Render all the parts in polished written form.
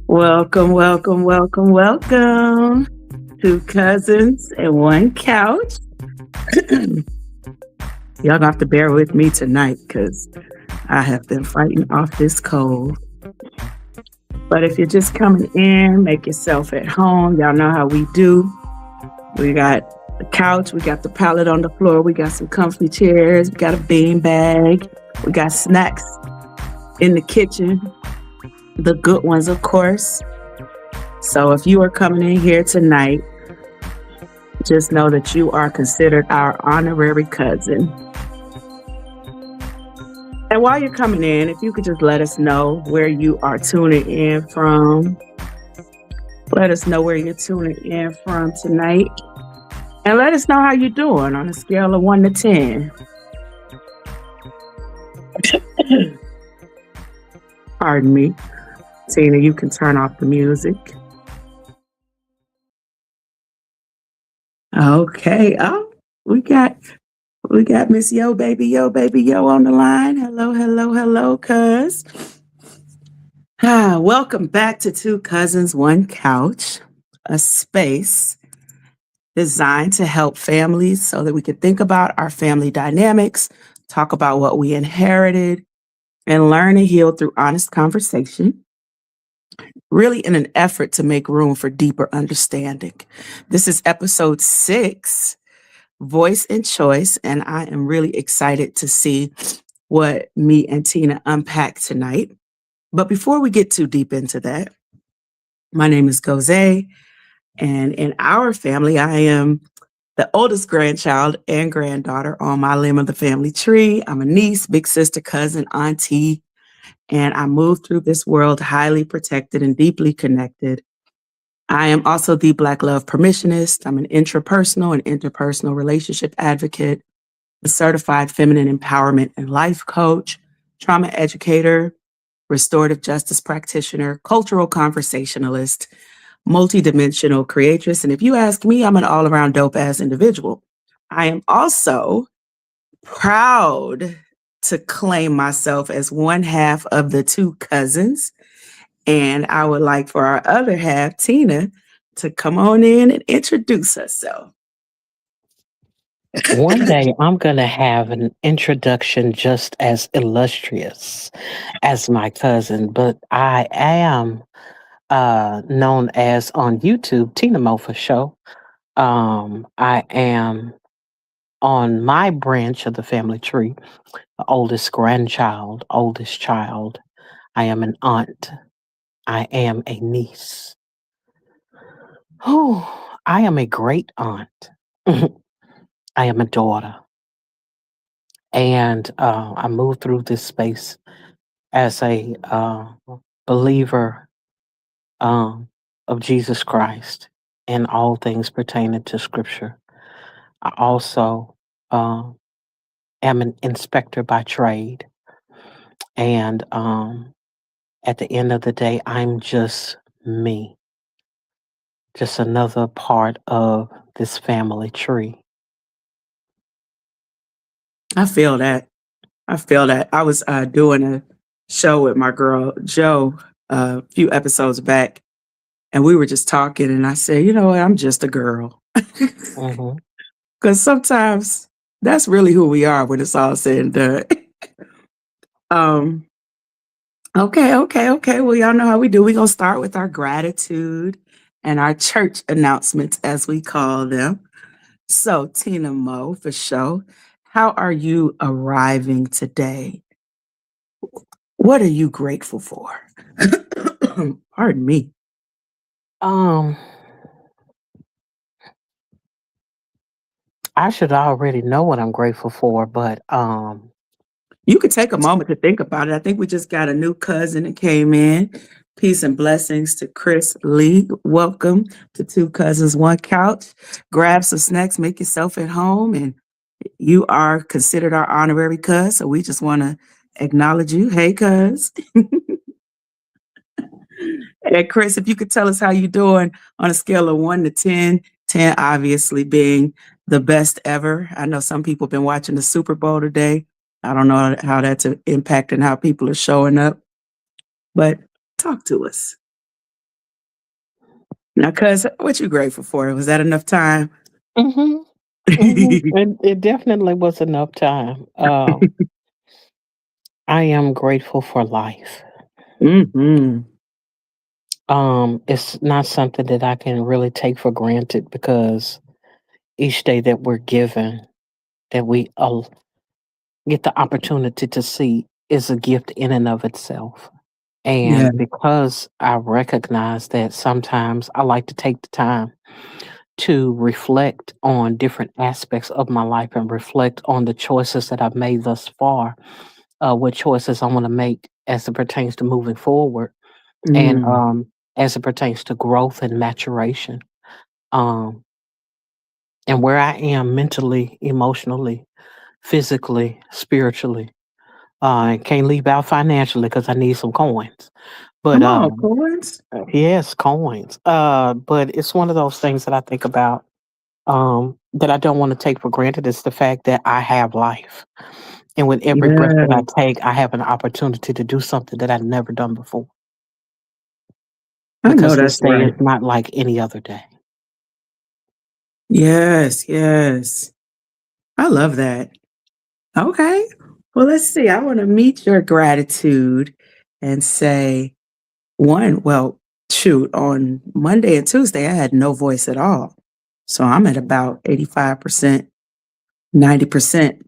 Welcome, welcome, welcome, welcome. Two cousins and one couch. Y'all gonna have to bear with me tonight because I have been fighting off this cold. But if you're just coming in, make yourself at home. Y'all know how we do. We got the couch, we got the pallet on the floor, we got some comfy chairs, we got a bean bag, we got snacks in the kitchen. The good ones, of course. So if you are coming in here tonight, just know that you are considered our honorary cousin. And while you're coming in, if you could just let us know where you are tuning in from. Let us know where you're tuning in from tonight. And let us know how you're doing on a scale of 1 to 10. Pardon me. Tina, you can turn off the music. Okay. Oh, we got Miss Yo Baby Yo on the line. Hello, cuz. Welcome back to Two Cousins, One Couch, a space designed to help families so that we can think about our family dynamics, talk about what we inherited, and learn and heal through honest conversation, really in an effort to make room for deeper understanding. This is episode 6, Voice and Choice, and I am really excited to see what me and Tina unpack tonight. But before we get too deep into that, my name is Gozá, and in our family, I am the oldest grandchild and granddaughter on my limb of the family tree. I'm a niece, big sister, cousin, auntie, and I moved through this world highly protected and deeply connected. I am also the Black Love Permissionist. I'm an intrapersonal and interpersonal relationship advocate, a certified feminine empowerment and life coach, trauma educator, restorative justice practitioner, cultural conversationalist, multidimensional creatress. And if you ask me, I'm an all-around dope-ass individual. I am also proud to claim myself as one half of the two cousins. And I would like for our other half, Tina, to come on in and introduce herself. One day I'm going to have an introduction just as illustrious as my cousin, but I am known as on YouTube, Tina Mo for show. I am on my branch of the family tree, the oldest grandchild, oldest child. I am an aunt. I am a niece. Oh, I am a great aunt. I am a daughter. And I moved through this space as a believer of Jesus Christ and all things pertaining to Scripture. I also am an inspector by trade. And at the end of the day, I'm just me, just another part of this family tree. I feel that. I was doing a show with my girl, Joe, a few episodes back, and we were just talking, and I said, you know what, I'm just a girl. Mhm. Because sometimes that's really who we are when it's all said and done. um, okay. Well, y'all know how we do. We're going to start with our gratitude and our church announcements, as we call them. So, Tina Mo, for show, how are you arriving today? What are you grateful for? Pardon me. Um, I should already know what I'm grateful for, but You could take a moment to think about it. I think we just got a new cousin that came in. Peace and blessings to Chris Lee. Welcome to Two Cousins, One Couch. Grab some snacks, make yourself at home, and you are considered our honorary cuz. So we just want to acknowledge you. Hey, cuz. And Chris, if you could tell us how you're doing on a scale of 1 to 10, 10 obviously being the best ever. I know some people have been watching the Super Bowl today. I don't know how that's impacting how people are showing up. But talk to us. Now, cuz, what you grateful for? Was that enough time? Mhm. Mhm. It definitely was enough time. I am grateful for life. Hmm. It's not something that I can really take for granted because each day that we're given, that we get the opportunity to see, is a gift in and of itself. Yeah. And because I recognize that sometimes I like to take the time to reflect on different aspects of my life and reflect on the choices that I've made thus far, what choices I want to make as it pertains to moving forward, and Mm. as it pertains to growth and maturation, um, and where I am mentally, emotionally, physically, spiritually. I can't leave out financially because I need some coins. But Come on, coins. yes, coins. But it's one of those things that I think about, that I don't want to take for granted. Is the fact that I have life, and with every breath that I Yes. take, I have an opportunity to do something that I've never done before. I know Because this that's day is right. not like any other day. Yes, yes. I love that. Okay. Well, let's see. I want to meet your gratitude and say, one, well, shoot, on Monday and Tuesday, I had no voice at all. So I'm at about 85%, 90%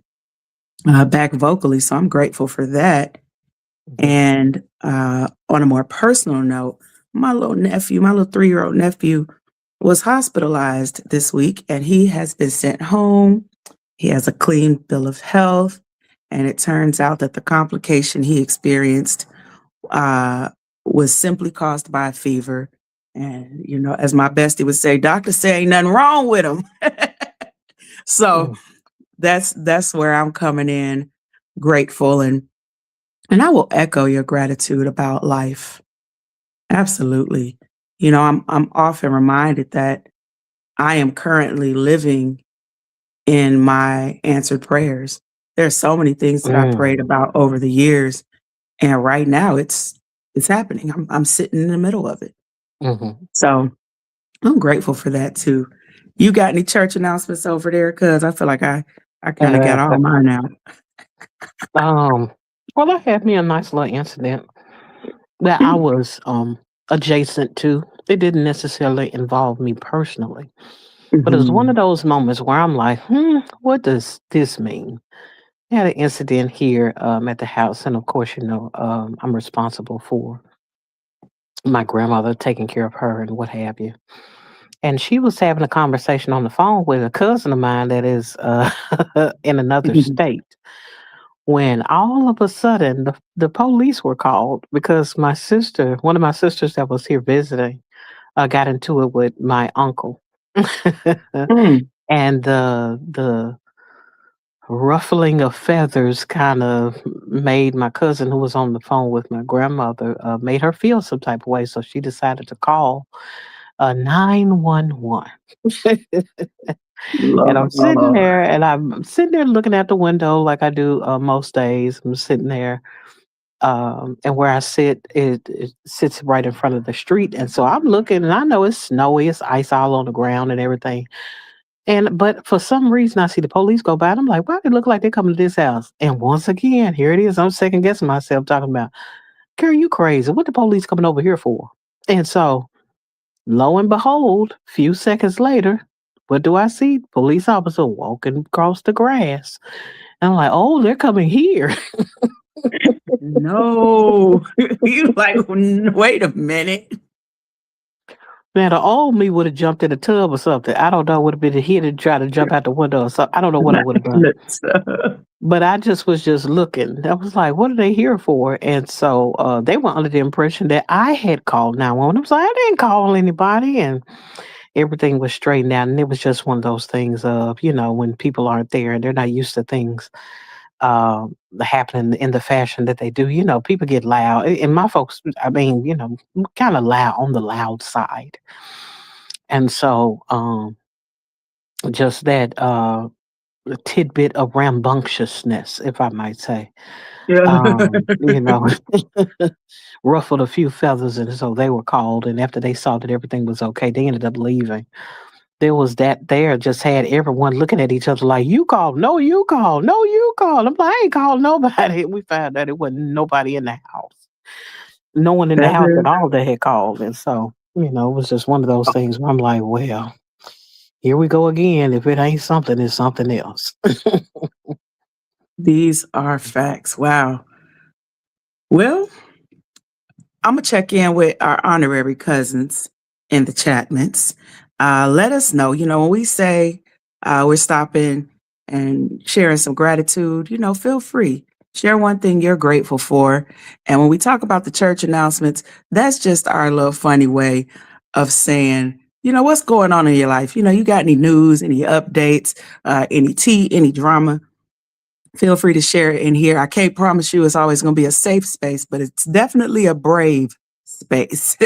back vocally. So I'm grateful for that. Mhm. And on a more personal note, my little nephew, my little 3-year-old nephew, was hospitalized this week and he has been sent home. He has a clean bill of health. And it turns out that the complication he experienced uh, was simply caused by a fever. And, as my bestie would say, doctors say ain't nothing wrong with him. So Mm, that's where I'm coming in grateful. And I will echo your gratitude about life. Absolutely. I'm often reminded that I am currently living in my answered prayers. There's so many things that I mm, prayed about over the years, and right now it's happening. I'm sitting in the middle of it. mhm. So I'm grateful for that too. You got any church announcements over there? Cause I feel like I kind of got all mine out. Um, well, I had me a nice little incident that I Mm. was adjacent to. It didn't necessarily involve me personally, but it was one of Mhm. those moments where I'm like, what does this mean? I had an incident here at the house, and of course, I'm responsible for my grandmother, taking care of her and what have you. And she was having a conversation on the phone with a cousin of mine that is in another state. When all of a sudden the police were called because one of my sisters that was here visiting, got into it with my uncle. Mm. And the ruffling of feathers kind of made my cousin, who was on the phone with my grandmother, made her feel some type of way. So she decided to call 911. And Lord. I'm sitting there looking out the window like I do most days. I'm sitting there, and where I sit, it sits right in front of the street. And so I'm looking, and I know it's snowy, it's ice all on the ground and everything. But for some reason, I see the police go by, and I'm like, why they look like they're coming to this house? And once again, here it is. I'm second guessing myself, talking about, "Girl, you crazy? What the police coming over here for?" And so, lo and behold, few seconds later, what do I see? Police officer walking across the grass. And I'm like, oh, they're coming here. No. You like, Wait a minute." Now, the old me would have jumped in a tub or something. I don't know. Would have been here to try to jump out the window or something. I don't know what I would have done. But I just was just looking. I was like, what are they here for? And so they were under the impression that I had called 911. I was like, I didn't call anybody. And everything was straightened out. And it was just one of those things of, when people aren't there and they're not used to things happening in the fashion that they do. People get loud. And my folks, I mean, kind of loud, on the loud side. And so just that. tidbit of rambunctiousness, if I might say. Yeah. You know, ruffled a few feathers, and so they were called. And after they saw that everything was okay, they ended up leaving. There was that there, just had everyone looking at each other like, "You called, no, you called, no, you called." I'm like, "I ain't called nobody." We found out it wasn't nobody in the house. No one in the That house at is. all that had called. And so, it was just one of those things where I'm like, well, here we go again. If it ain't something, it's something else. These are facts. Wow. Well, I'm gonna check in with our honorary cousins in the chatments. Let us know. When we say we're stopping and sharing some gratitude, feel free. Share one thing you're grateful for. And when we talk about the church announcements, that's just our little funny way of saying, what's going on in your life? You got any news, any updates, any tea, any drama? Feel free to share it in here. I can't promise you it's always going to be a safe space, but it's definitely a brave space.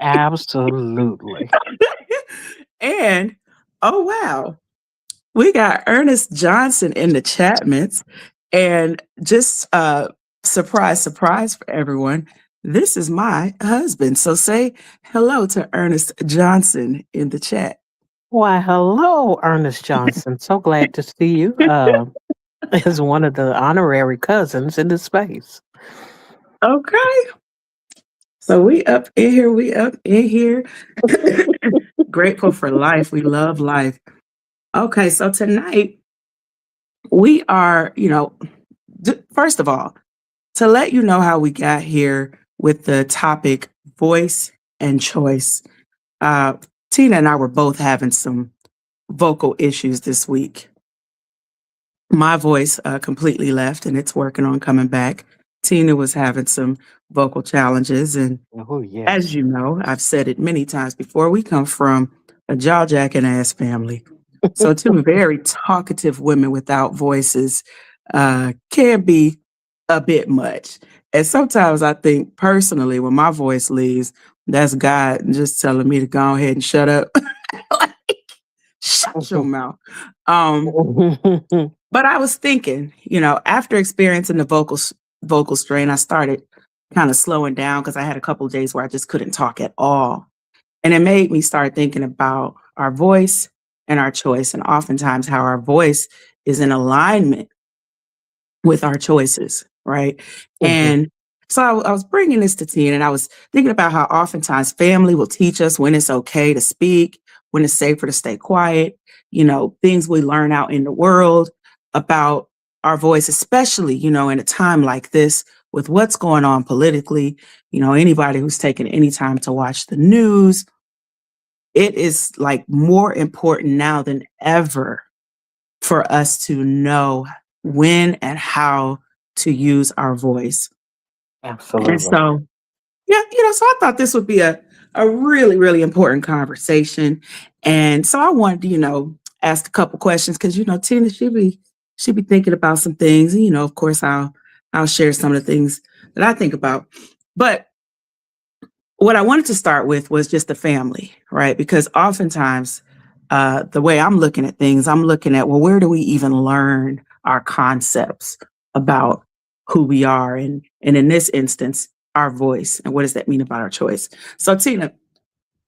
Absolutely. And oh wow, we got Ernest Johnson in the chatments, and just surprise, surprise for everyone. This is my husband. So say hello to Ernest Johnson in the chat. Why, hello, Ernest Johnson. So glad to see you as one of the honorary cousins in this space. Okay. So we up in here, we up in here. Grateful for life. We love life. Okay, so tonight we are, first of all, to let you know how we got here with the topic voice and choice. Uh, Tina and I were both having some vocal issues this week. My voice completely left and it's working on coming back. Tina was having some vocal challenges. And Oh, as yes. you know, I've said it many times before, we come from a jaw jacking ass family. So, two very talkative women without voices can be a bit much. And sometimes I think personally, when my voice leaves, that's God just telling me to go ahead and shut up. Like, shut your mouth. Um, but I was thinking, after experiencing the vocal strain, I started kind of slowing down because I had a couple of days where I just couldn't talk at all. And it made me start thinking about our voice and our choice, and oftentimes how our voice is in alignment with our choices, right? Mhm. And so I was bringing this to Tina, and I was thinking about how oftentimes family will teach us when it's okay to speak, when it's safer to stay quiet, things we learn out in the world about our voice, especially, in a time like this with what's going on politically. Anybody who's taken any time to watch the news, it is like more important now than ever for us to know when and how to use our voice. And Absolutely. so, yeah, so I thought this would be a really, really important conversation. And so I wanted to, ask a couple questions because, Tina, she be thinking about some things. And, of course, I'll share some of the things that I think about. But what I wanted to start with was just the family, right? Because oftentimes, the way I'm looking at things, I'm looking at, well, where do we even learn our concepts about who we are? And in this instance, our voice. And what does that mean about our choice? So, Tina,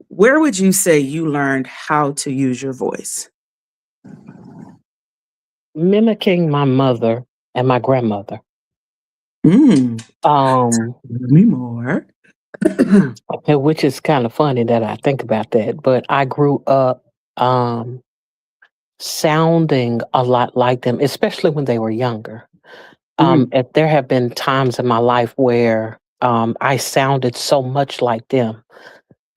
where would you say you learned how to use your voice? Mimicking my mother and my grandmother. Mm, Um, tell me more. which is kind of funny that I think about that, but I grew up um sounding a lot like them, especially when they were younger. Mm, There have been times in my life where I sounded so much like them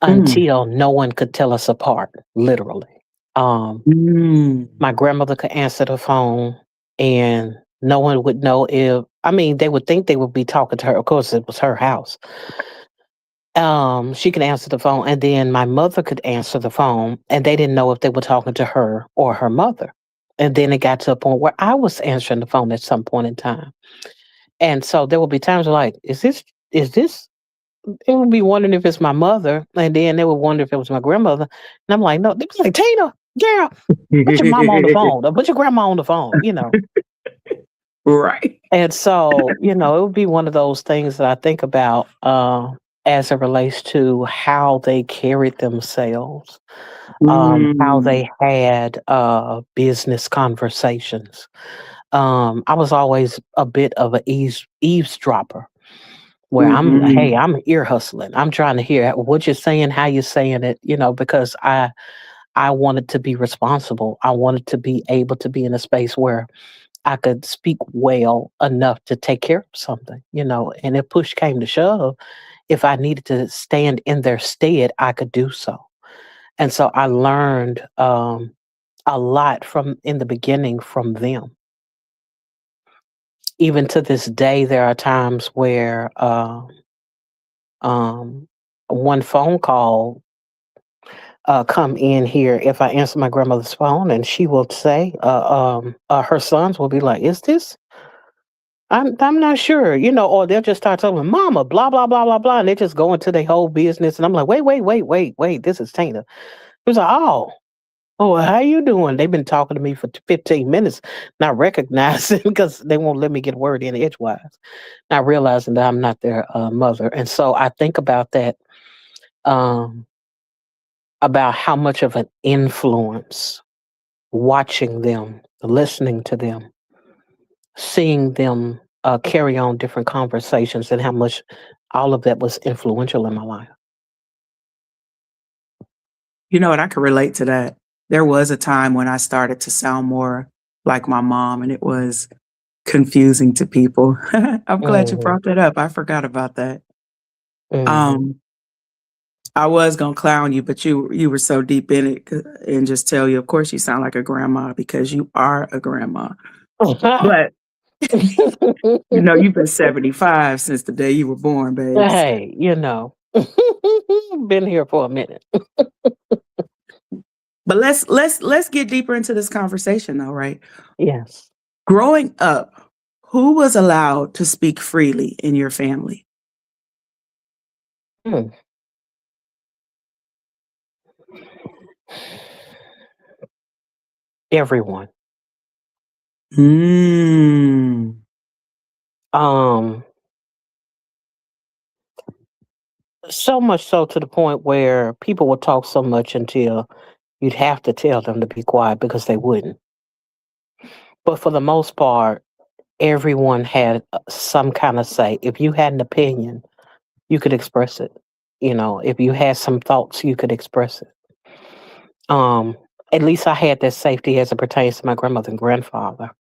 mm, until no one could tell us apart, literally. Um, mm, my grandmother could answer the phone and no one would know they would think they would be talking to her. Of course, it was her house. She could answer the phone, and then my mother could answer the phone, and they didn't know if they were talking to her or her mother. And then it got to a point where I was answering the phone at some point in time. And so there would be times like, is this, they would be wondering if it's my mother. And then they would wonder if it was my grandmother. And I'm like, no, they was like, Tina. Girl, put your mama on the phone or put your grandma on the phone, Right. And so, it would be one of those things that I think about as it relates to how they carried themselves, how Mm, they had business conversations. I was always a bit of a eavesdropper where mhm. I'm ear hustling. I'm trying to hear what you're saying, how you're saying it, because I wanted to be responsible. I wanted to be able to be in a space where I could speak well enough to take care of something, and if push came to shove, if I needed to stand in their stead, I could do so. And so I learned a lot from in the beginning from them. Even to this day, there are times where um, one phone call come in here if I answer my grandmother's phone, and she will say, her sons will be like, "Is this?" I'm not sure, or they'll just start telling me, "Mama, blah blah blah blah blah," and they just go into their whole business, and I'm like, "Wait, this is Tina." It was like, "Oh, how you doing?" They've been talking to me for 15 minutes, not recognizing because they won't let me get a word in edgewise, not realizing that I'm not their mother, and so I think about that, um, about how much of an influence watching them, listening to them, seeing them carry on different conversations, and how much all of that was influential in my life. You know what? I could relate to that. There was a time when I started to sound more like my mom, and it was confusing to people. I'm glad you Mhm, brought that up. I forgot about that. mhm. Um, I was gonna clown you, but you were so deep in it and just tell you, of course, you sound like a grandma because you are a grandma. But you've been 75 since the day you were born, babes. Hey, been here for a minute. But let's get deeper into this conversation though, right? Yes. Growing up, who was allowed to speak freely in your family? Mm. Everyone. Mm. Um, so much so to the point where people would talk so much until you'd have to tell them to be quiet because they wouldn't. But for the most part, everyone had some kind of say. If you had an opinion, you could express it. If you had some thoughts, you could express it. Um, at least I had that safety as it pertains to my grandmother and grandfather.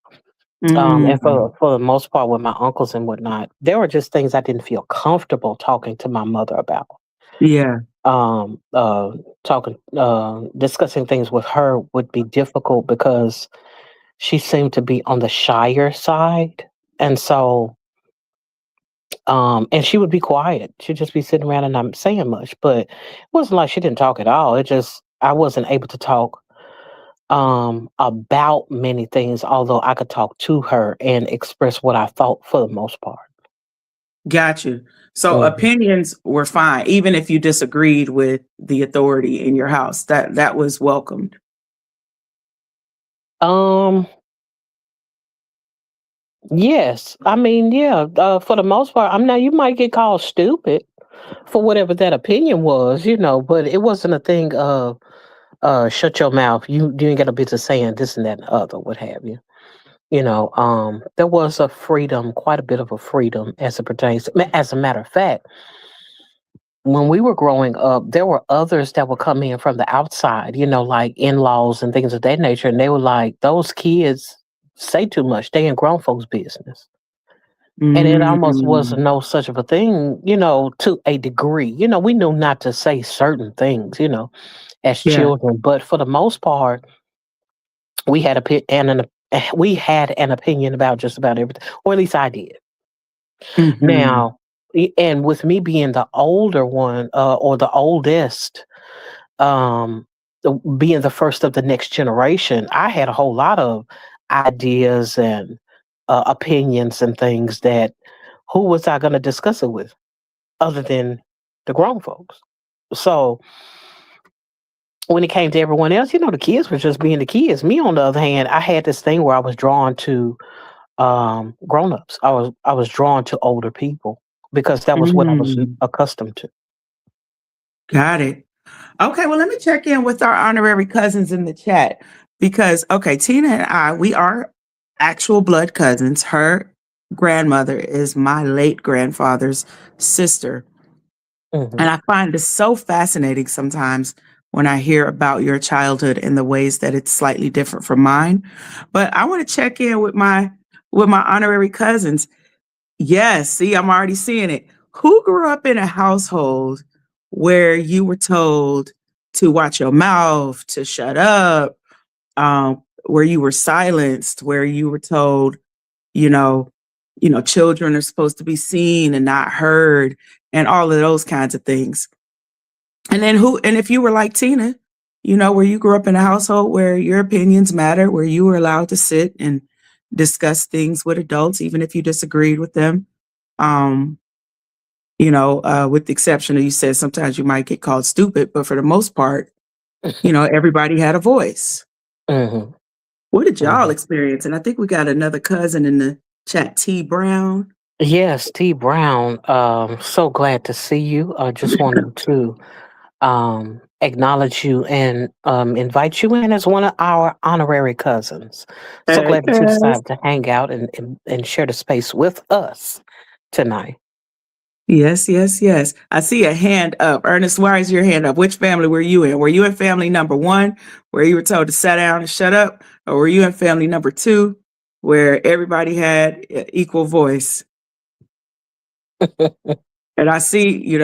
And Mm. for the most part, with my uncles and whatnot, there were just things I didn't feel comfortable talking to my mother about. Yeah. Um, uh, discussing things with her would be difficult because she seemed to be on the shyer side, and so and she would be quiet. She'd just be sitting around and not saying much. But it wasn't like she didn't talk at all. It just I wasn't able to talk about many things, although I could talk to her and express what I thought for the most part. Got you. So Mhm. opinions were fine, even if you disagreed with the authority in your house. That was welcomed. Um, yes. I mean, yeah, for the most part, I'm now you might get called stupid for whatever that opinion was, but it wasn't a thing of shut your mouth. You ain't got a business saying this and that and the other, what have you. There was a freedom, quite a bit of a freedom as it pertains. As a matter of fact, when we were growing up, there were others that would come in from the outside, like in-laws and things of that nature, and they were like, "Those kids say too much. They in grown folks' business." And it almost was Mm. no such of a thing, to a degree. We knew not to say certain things, as Yeah. children, but for the most part, we had we had an opinion about just about everything, or at least I did. Mhm. Now, and with me being the older one, or the oldest, um, being the first of the next generation, I had a whole lot of ideas and opinions and things that who was I going to discuss it with other than the grown folks? So when it came to everyone else, the kids were just being the kids. Me, on the other hand, I had this thing where I was drawn to grown-ups. I was drawn to older people because that was what I was Mm, accustomed to. got it. Okay, well, let me check in with our honorary cousins in the chat because, okay, Tina and I, we are actual blood cousins. Her grandmother is my late grandfather's sister. Hmm. And I find this so fascinating sometimes when I hear about your childhood in the ways that it's slightly different from mine. But I want to check in with my honorary cousins. Yes, see, I'm already seeing it. Who grew up in a household where you were told to watch your mouth, to shut up, where you were silenced, where you were told, you know, children are supposed to be seen and not heard, and all of those kinds of things. And if you were like Tina, where you grew up in a household where your opinions matter, where you were allowed to sit and discuss things with adults, even if you disagreed with them. Um, with the exception of you said sometimes you might get called stupid, but for the most part, everybody had a voice. Hmm. What did y'all Hmm. experience? And I think we got another cousin in the chat, T Brown. Yes, T. Brown. So glad to see you. I just wanted to acknowledge you and invite you in as one of our honorary cousins. So Hey, glad that you cuz. decided to hang out and share the space with us tonight. Yes, yes, yes. I see a hand up. Ernest, why is your hand up? Which family were you in? Were you in family number one, where you were told to sit down and shut up? Or were you in family number two, where everybody had equal voice? And I see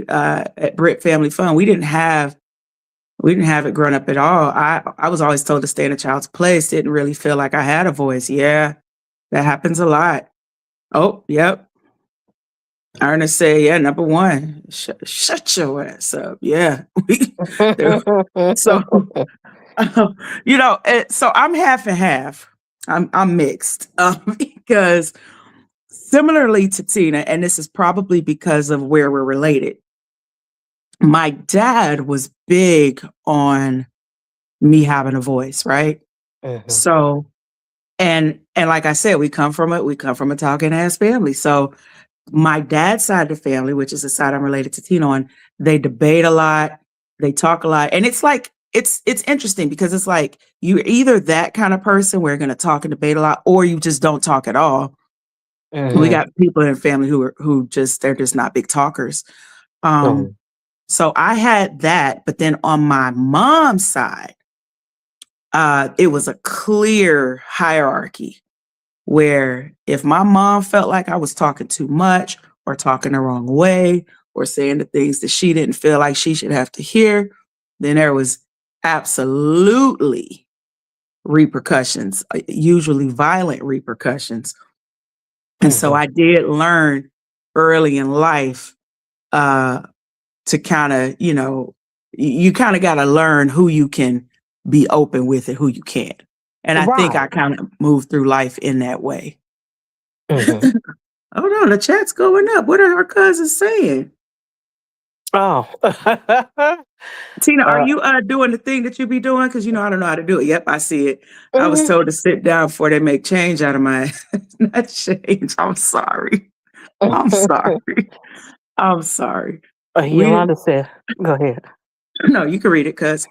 at Brit Family Fun, we didn't have it growing up at all. I was always told to stay in a child's place. Didn't really feel like I had a voice. Yeah, that happens a lot. Oh, yep. Ernest said, yeah, number one, shut your ass up. Yeah. so, so I'm half and half. I'm mixed because similarly to Tina, and this is probably because of where we're related, my dad was big on me having a voice, right? Hmm. So, and like I said, we come from a talking ass family. So my dad's side of the family, which is the side I'm related to Tina on, they debate a lot, they talk a lot. And it's like it's interesting because it's like you're either that kind of person where you're gonna talk and debate a lot, or you just don't talk at all. We Hmm. got people in the family they're just not big talkers. Um, Hmm. so I had that, but then on my mom's side, it was a clear hierarchy where if my mom felt like I was talking too much or talking the wrong way or saying the things that she didn't feel like she should have to hear, then there was absolutely repercussions, usually violent repercussions. And so Hmm. I did learn early in life uh, to kind of, you kind of got to learn who you can be open with and who you can't. And I think I Right. kind of moved through life in that way. Hmm. Hold on, the chat's going up. What are our cousins saying? Oh. Tina, are uh, you doing the thing that you be doing? Because I don't know how to do it. Yep, I see it. I was mhm. told to sit down before they make change out of my not change. I'm sorry. I'm sorry. I'm sorry. We didn't Yolanda said, "Go ahead." no, you can read it, cuz.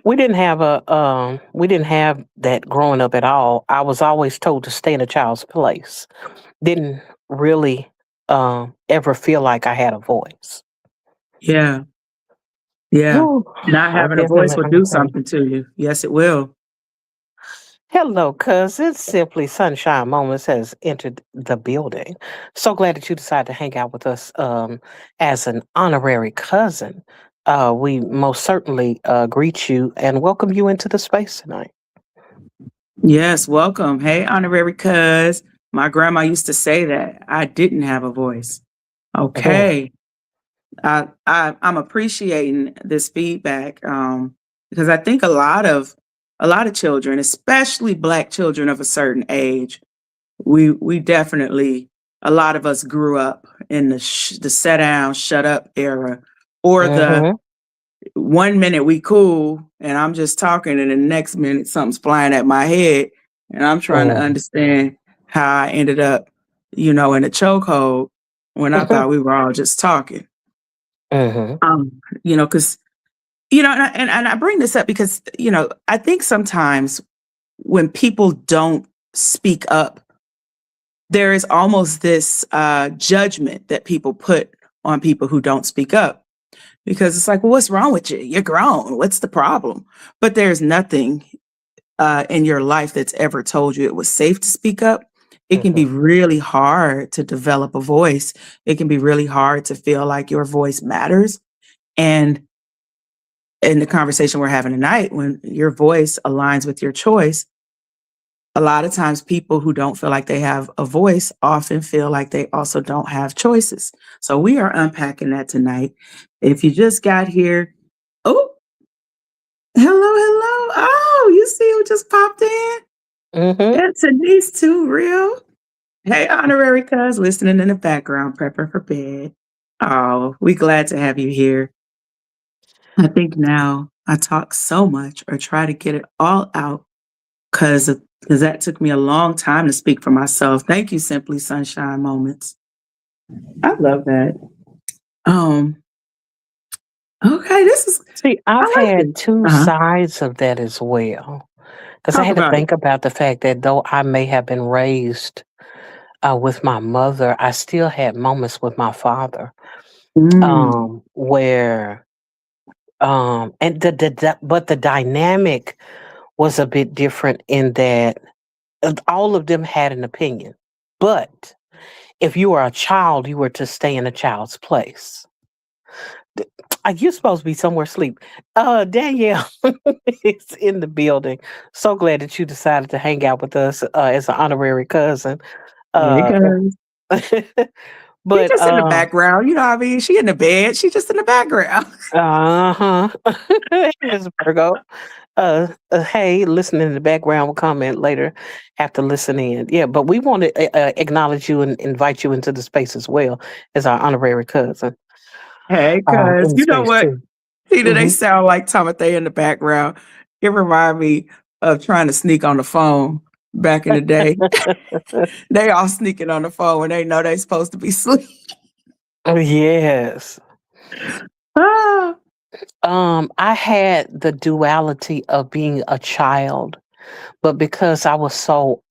We didn't have that growing up at all. I was always told to stay in a child's place. Didn't really ever feel like I had a voice. Yeah, yeah. Whew, Not I having a voice definitely will do understand. something to you. Yes, it will. Hello, cousin. Simply Sunshine Moments has entered the building. So glad that you decided to hang out with us as an honorary cousin. We most certainly greet you and welcome you into the space tonight. Yes, welcome. Hey, honorary cuz. My grandma used to say that I didn't have a voice. Mhm. Okay. I'm appreciating this feedback because I think a lot of children, especially Black children of a certain age, we definitely a lot of us grew up in the sit down, shut up era, or the Mhm. one minute we cool and I'm just talking, and the next minute something's flying at my head, and I'm trying to Mm. understand how I ended up, in a chokehold when I thought we were all just talking. Mhm. Because and I bring this up because I think sometimes when people don't speak up, there is almost this judgment that people put on people who don't speak up, because it's like, well, what's wrong with you? You're grown. What's the problem? But there's nothing in your life that's ever told you it was safe to speak up. It can be Mhm. really hard to develop a voice. It can be really hard to feel like your voice matters. And in the conversation we're having tonight, when your voice aligns with your choice, a lot of times people who don't feel like they have a voice often feel like they also don't have choices. So we are unpacking that tonight. If you just got here, oh, hello, hello. Oh, you see who just popped in? Mhm. That's Denise too, real. Hey, honorary cuz, listening in the background, prepping for bed. Oh, we glad to have you here. I think now I talk so much or try to get it all out because that took me a long time to speak for myself. Thank you, Simply Sunshine Moments. I love that. Um, okay, this is See, I I've like had this. 2 Uh-huh. sides of that as well, because I Talk had to about it. think about the fact that though I may have been raised, with my mother, I still had moments with my father, Mm, where, and but the dynamic was a bit different in that, all of them had an opinion, but if you were a child, you were to stay in a child's place. You're supposed to be somewhere asleep. Danielle is in the building. So glad that you decided to hang out with us as an honorary cousin. hey, Uh, cuz. She but just in the background. You know what I mean? She in the bed. She just in the background. uh-huh. Miss Virgo. Hey, listening in the background will comment later after listening. Yeah, but we want to acknowledge you and invite you into the space as well as our honorary cousin Hey, cuz. in the You know space what? too. See, do they Hmm. sound like Timothy in the background? It remind me of trying to sneak on the phone back in the day. They all sneaking on the phone when they know they supposed to be asleep. Yes. Ah, I had the duality of being a child, but because I was so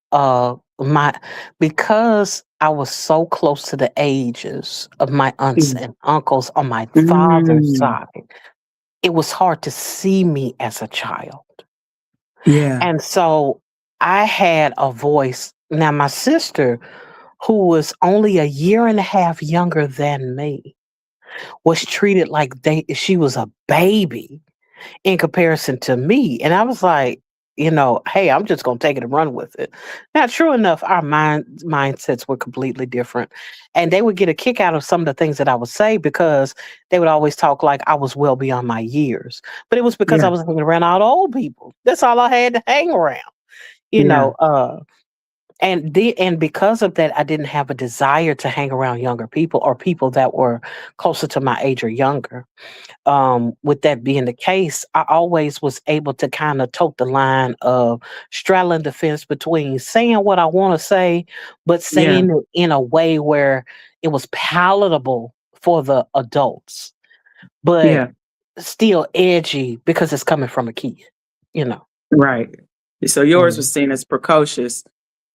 my because I was so close to the ages of my aunts mm, and uncles on my father's mm, side, it was hard to see me as a child. yeah, And so I had a voice. Now my sister, who was only a year and a half younger than me, was treated like she was a baby in comparison to me. And I was like, hey, I'm just gonna take it and run with it. Now, true enough, our mindsets were completely different. And they would get a kick out of some of the things that I would say because they would always talk like I was well beyond my years. But it was because I yeah, was hanging around all the old people. That's all I had to hang around, you yeah, know. And because of that, I didn't have a desire to hang around younger people or people that were closer to my age or younger. With that being the case, I always was able to kind of tote the line of straddling the fence between saying what I want to say, but yeah, saying it in a way where it was palatable for the adults, but yeah. still edgy because it's coming from a kid, you know. Right. So yours Mm. was seen as precocious,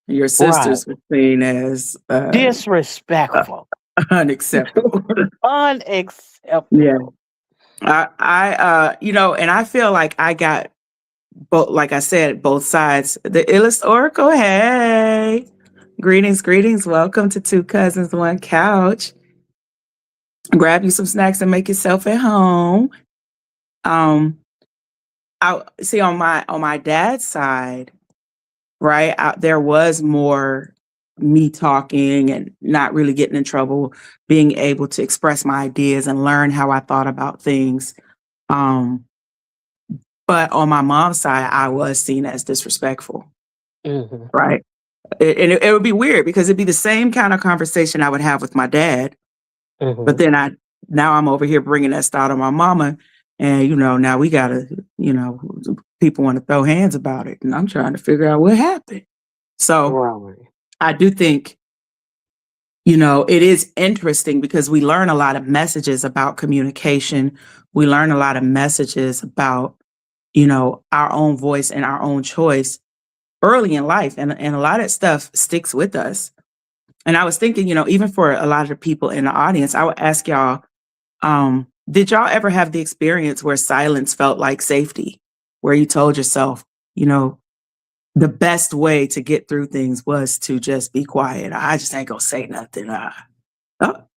and your Right. sister's was seen as uh, Disrespectful. unacceptable. Yeah. Unacceptable. And I feel like I got both, like I said, both sides. The illest oracle, hey. Greetings, greetings. Welcome to Two Cousins, One Couch. Grab you some snacks and make yourself at home. Um, I see on my dad's side, right? There was more me talking and not really getting in trouble, being able to express my ideas and learn how I thought about things. Um, but on my mom's side, I was seen as disrespectful, Hmm. right? And it would be weird because it'd be the same kind of conversation I would have with my dad, but Hmm. then now I'm over here bringing that style to my mama, And, now we gotta, people want to throw hands about it. And I'm trying to figure out what happened. So Right. I do think, it is interesting because we learn a lot of messages about communication. We learn a lot of messages about, our own voice and our own choice early in life. And a lot of stuff sticks with us. And I was thinking, even for a lot of the people in the audience, I would ask y'all, did y'all ever have the experience where silence felt like safety, where you told yourself, you know, the best way to get through things was to just be quiet. I just ain't gonna say nothing.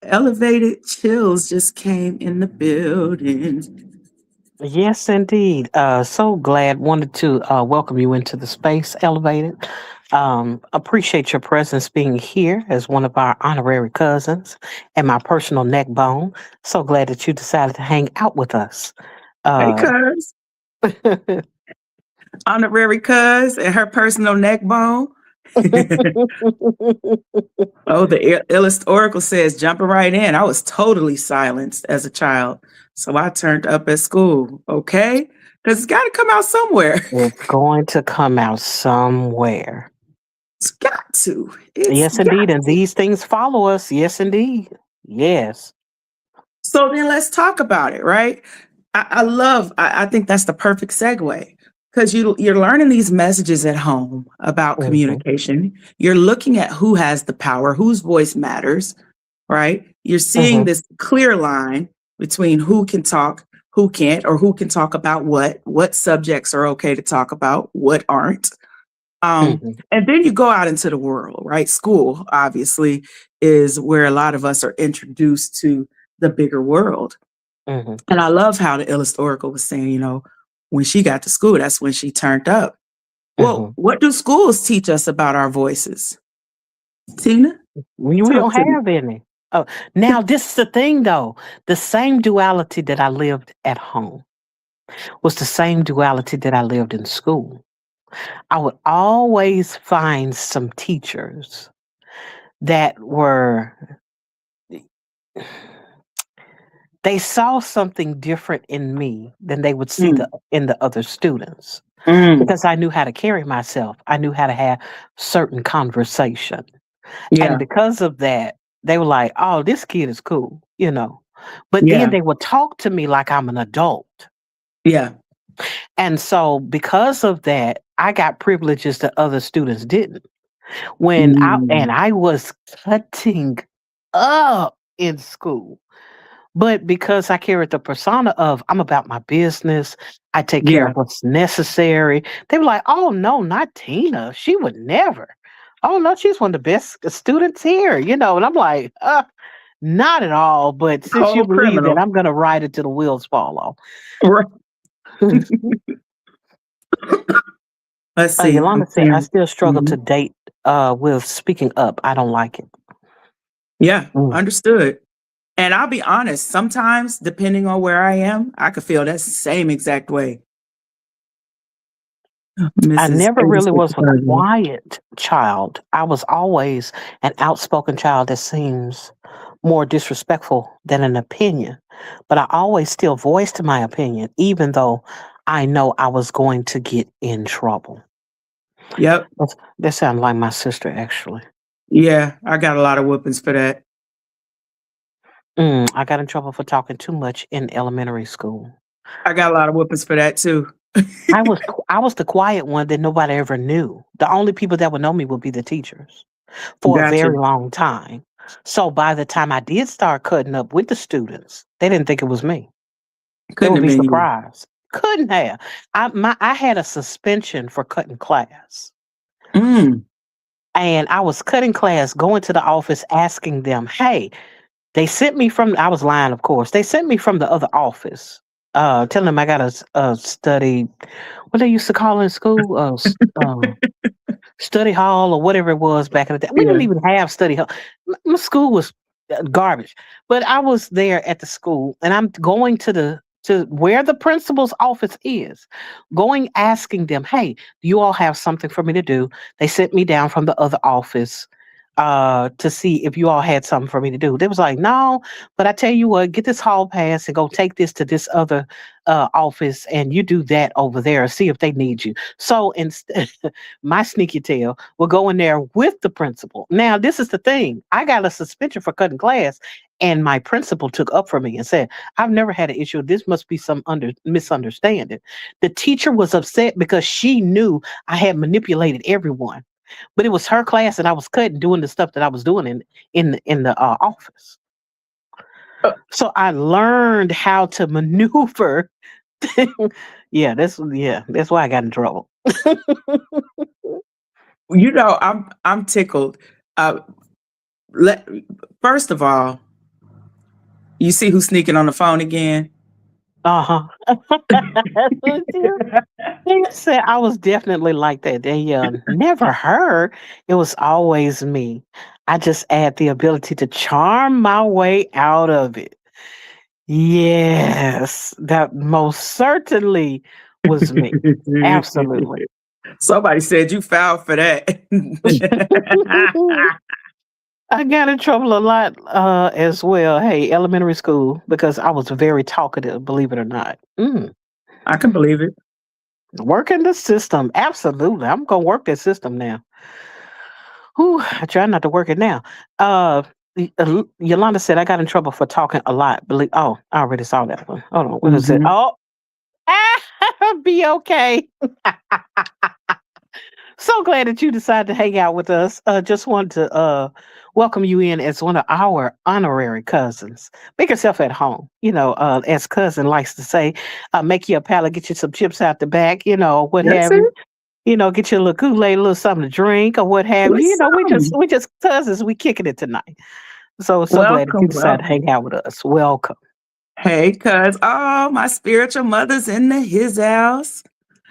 Elevated chills just came in the building. Yes, indeed. So glad. Wanted to welcome you into the space, Elevated. Appreciate your presence being here as one of our honorary cousins and my personal neck bone. So glad that you decided to hang out with us. Hey, Uh, cuz, honorary cuz, and her personal neck bone. Oh, the illust oracle says jumping right in. I was totally silenced as a child, so I turned up at school. Okay, because it's got to come out somewhere. it's going to come out somewhere. It's got to. It's Yes, got indeed. And to. these things follow us. Yes, indeed. Yes. So then let's talk about it, right? I think that's the perfect segue because you're learning these messages at home about Hmm. communication. You're looking at who has the power, whose voice matters, right? You're seeing Hmm. this clear line between who can talk, who can't, or who can talk about what subjects are okay to talk about, what aren't. Hmm. And then you go out into the world, right? School, obviously, is where a lot of us are introduced to the bigger world. Hmm. And I love how the Illust Oracle was saying, when she got to school, that's when she turned up. Well, Hmm. what do schools teach us about our voices? Tina, We talk don't to me. have any. Oh, now this is the thing though. The same duality that I lived at home was the same duality that I lived in school. I would always find some teachers that were they saw something different in me than they would see Mm, in the other students mm, because I knew how to carry myself. I knew how to have certain conversation. And yeah, because of that, they were like, "Oh, this kid is cool," you know. But then yeah, they would talk to me like I'm an adult. yeah. And so because of that, I got privileges that other students didn't. Mm, I was cutting up in school. But because I carried the persona of I'm about my business, I take care yeah. of what's necessary, they were like, "Oh no, not Tina. She would never. Oh no, she's one of the best students here," you know. And I'm like, not at all. But since you Cold believe that, criminal. I'm gonna ride it till the wheels fall off. Right. Let's see. I'm Yolanda said, "I saying, still struggle to mhm. date with speaking up. I don't like it." Yeah, Mm. understood. And I'll be honest, sometimes, depending on where I am, I could feel that same exact way. I Mrs. never really 86 was a Cousin. quiet child. I was always an outspoken child that seems more disrespectful than an opinion. But I always still voiced my opinion, even though I know I was going to get in trouble. Yep. That sounded like my sister, actually. Yeah, I got a lot of whoopings for that. I got in trouble for talking too much in elementary school. I got a lot of whoopings for that too. I was the quiet one that nobody ever knew. The only people that would know me would be the teachers for a Gotcha. very long time. So by the time I did start cutting up with the students, they didn't think it was me. They Couldn't would have be been you. surprised. Couldn't have. I had a suspension for cutting class. Mm, And I was cutting class, going to the office asking them, "Hey, they sent me from," I was lying, of course. They sent me from the other office, telling them I got a study, what they used to call in school, study hall or whatever it was back in the day. We didn't yeah. even have study hall. My school was garbage. But I was there at the school, and I'm going to where the principal's office is, going asking them, "Hey, do you all have something for me to do?" They sent me down from the other office to see if you all had something for me to do. They was like, no, but I tell you what, get this hall pass and go take this to this other office and you do that over there and see if they need you. So instead, my sneaky tail will go in there with the principal. Now, this is the thing. I got a suspension for cutting class, and my principal took up for me and said, I've never had an issue. This must be some misunderstanding. The teacher was upset because she knew I had manipulated everyone, but it was her class, and I was cutting, doing the stuff that I was doing in the office. Uh, So I learned how to maneuver. That's why I got in trouble. I'm tickled. Uh, let First of all, you see who's sneaking on the phone again? Uh huh. They said I was definitely like that. They never her. It was always me. I just had the ability to charm my way out of it. Yes, that most certainly was me. Absolutely. Somebody said you fouled for that. I got in trouble a lot as well. Hey, elementary school, because I was very talkative, believe it or not. I can believe it. Working the system. Absolutely. I'm going to work that system now. Whew, I try not to work it now. Yolanda said I got in trouble for talking a lot. I already saw that one. Hold on. What is it? Mhm. Oh, be okay. So glad that you decided to hang out with us. Just wanted to welcome you in as one of our honorary cousins. Make yourself at home. As cousin likes to say, make you a pallet, get you some chips out the back, what That's have it. you. Get you a little Kool-Aid, a little something to drink or what have you. What's We just some? we just cousins. We kicking it tonight. So glad that you Welcome, decided to welcome. hang out with us. Welcome. Hey, cuz. Oh, my spiritual mother's in his house.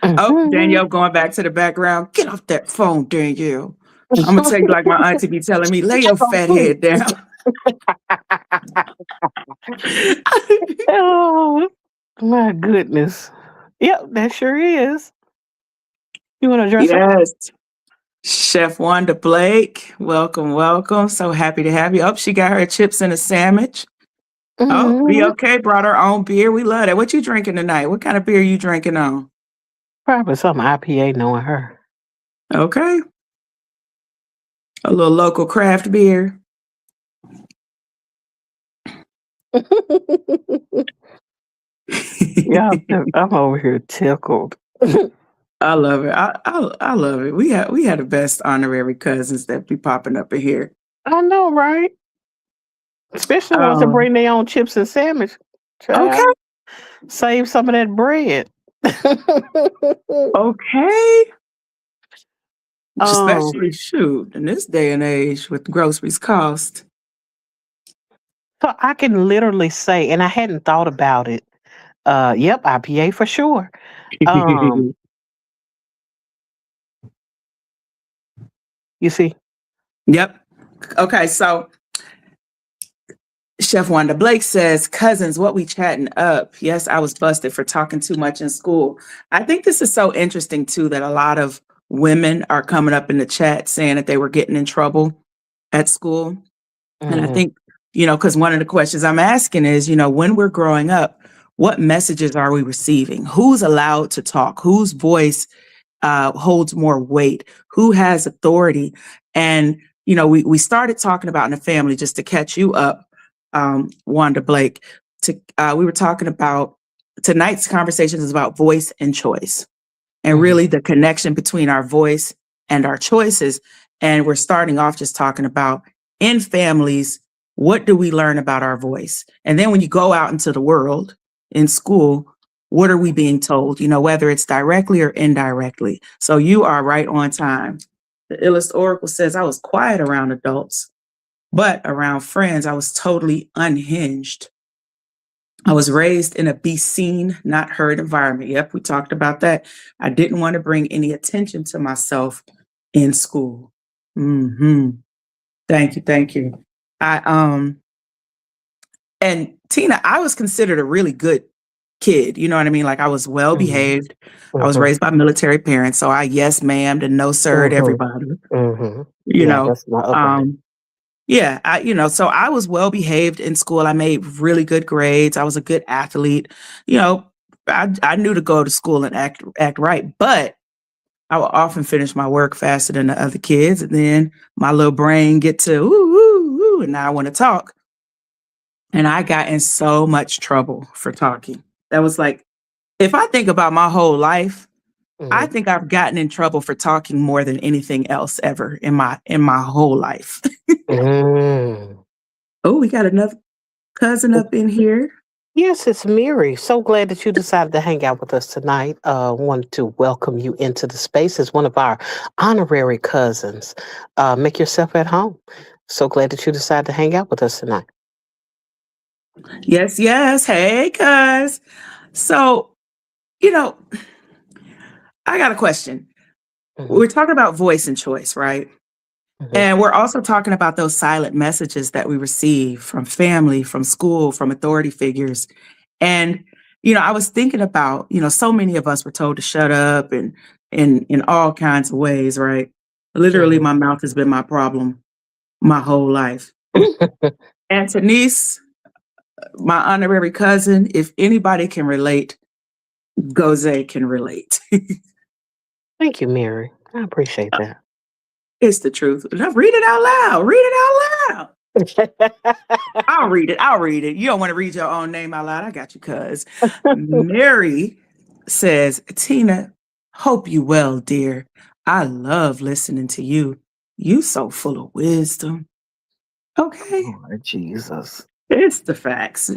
Oh, Mhm. Danielle going back to the background. Get off that phone, Danielle. I'm gonna tell you like my auntie be telling me, lay your fat head down. Oh my goodness. Yep, that sure is. You want to address her? Yes. Chef Wanda Blake, welcome, welcome. So happy to have you. Oh, she got her chips and a sandwich. Oh, be Mhm. okay. Brought her own beer. We love that. What you drinking tonight? What kind of beer you drinking on? Probably some IPA knowing her. Okay. A little local craft beer. Yeah, I'm over here tickled. I love it. I love it. We had the best honorary cousins that be popping up in here. I know, right? Especially ones that Um, bring their own chips and sandwich. okay, Child, save some of that bread. okay. um, Especially shoot in this day and age with groceries cost. so I can literally say, and I hadn't thought about it. Yep, IPA for sure. Um, you see, Yep. Okay, so Chef Wanda Blake says, cousins, what we chatting up? Yes, I was busted for talking too much in school. I think this is so interesting too that a lot of women are coming up in the chat saying that they were getting in trouble at school. And I hmm think, because one of the questions I'm asking is, when we're growing up, what messages are we receiving? Who's allowed to talk? Whose voice holds more weight? Who has authority? And we started talking about in the family, just to catch you up, Wanda Blake. We were talking about tonight's conversation is about voice and choice, and hmm really the connection between our voice and our choices. And we're starting off just talking about in families, what do we learn about our voice? And then when you go out into the world in school, what are we being told, whether it's directly or indirectly? So you are right on time. The Illust Oracle says, I was quiet around adults, but around friends, I was totally unhinged. I was raised in a be seen, not heard environment. Yep, we talked about that. I didn't want to bring any attention to myself in school. Thank you, thank you. I And Tina, I was considered a really good kid. You know what I mean? Like I was well Mhm. behaved. I was Mhm. raised by military parents, so I yes ma'amed and no sir'd Mhm. everybody. Mhm. You Yeah, know, that's my upbringing. um, yeah, so I was well behaved in school. I made really good grades. I was a good athlete. You know, I knew to go to school and act right, but I would often finish my work faster than the other kids, and then my little brain get to ooh, ooh, ooh, and now I want to talk. And I got in so much trouble for talking. That was like, if I think about my whole life, I Mhm. think I've gotten in trouble for talking more than anything else ever in my whole life. Mm. Oh, we got another cousin up in here. Yes, it's Mary. So glad that you decided to hang out with us tonight. Want to welcome you into the space as one of our honorary cousins. Make yourself at home. So glad that you decided to hang out with us tonight. Yes, yes. Hey, cuz. So, you know, I got a question. Hmm. We're talking about voice and choice, right? Hmm. And we're also talking about those silent messages that we receive from family, from school, from authority figures. And, I was thinking about, so many of us were told to shut up and in all kinds of ways, right? Literally, Hmm. my mouth has been my problem my whole life. And Denise, my honorary cousin, if anybody can relate, Gozá can relate. Thank you, Mary. I appreciate that. It's the truth. Now read it out loud. Read it out loud. I'll read it. I'll read it. You don't want to read your own name out loud. I got you, cuz. Mary says, Tina, hope you well, dear. I love listening to you. You so full of wisdom. Okay. Lord Jesus. It's the facts.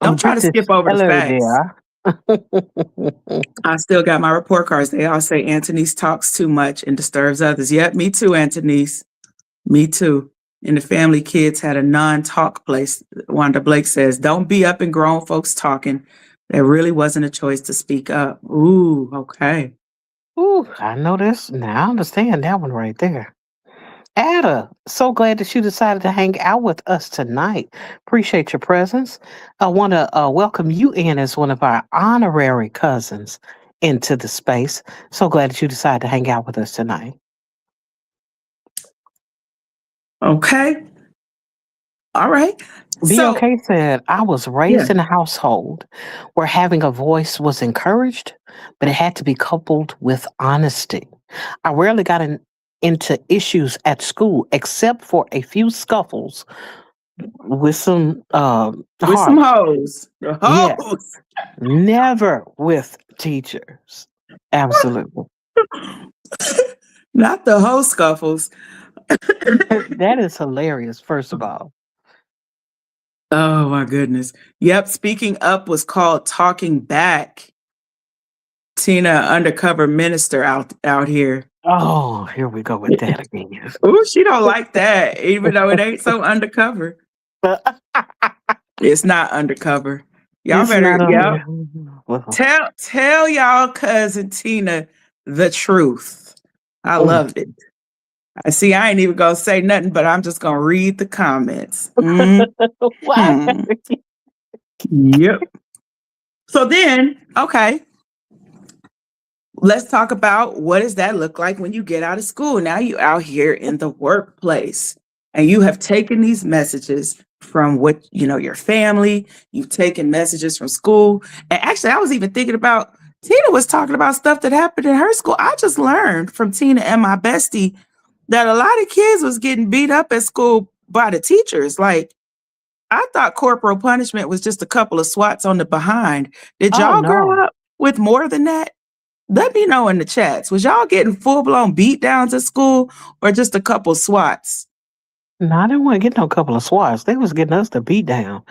Don't try to This is skip over the hello facts. there. I still got my report cards. They all say Anthony's talks too much and disturbs others. Yep, me too, Anthony's. Me too. And the family kids had a non-talk place. Wanda Blake says, don't be up and grown folks talking. There really wasn't a choice to speak up. Ooh, okay. Ooh, I know this. Now I understand that one right there. Ada, so glad that you decided to hang out with us tonight. Appreciate your presence. I want to welcome you in as one of our honorary cousins into the space. So glad that you decided to hang out with us tonight. Okay. All right. So, BOK said, I was yeah. raised in a household where having a voice was encouraged, but it had to be coupled with honesty. I rarely got into issues at school except for a few scuffles with some With some harsh. hoes. The Yeah, hoes. never with teachers. Absolutely. Not the hoe scuffles. That is hilarious, first of all. Oh my goodness. Yep. Speaking up was called talking back. Tina, undercover minister out here. Oh, here we go with that again. Ooh, she don't like that, even though it ain't so undercover. It's not undercover. Y'all It's better, not yep. on. Well, Tell y'all cousin Tina the truth. I mm. loved it. I see. I ain't even gonna say nothing, but I'm just gonna read the comments. Mhm. Why? Yep. So then, okay, let's talk about what does that look like when you get out of school. Now you out here in the workplace and you have taken these messages from what your family, you've taken messages from school. And actually I was even thinking about Tina was talking about stuff that happened in her school. I just learned from Tina and my bestie that a lot of kids was getting beat up at school by the teachers. Like I thought corporal punishment was just a couple of swats on the behind. Did Oh y'all no. grow up with more than that? Let me know in the chats. Was y'all getting full blown beat downs at school or just a couple swats? No, I didn't want to get no couple of swats. They was getting us to beat down.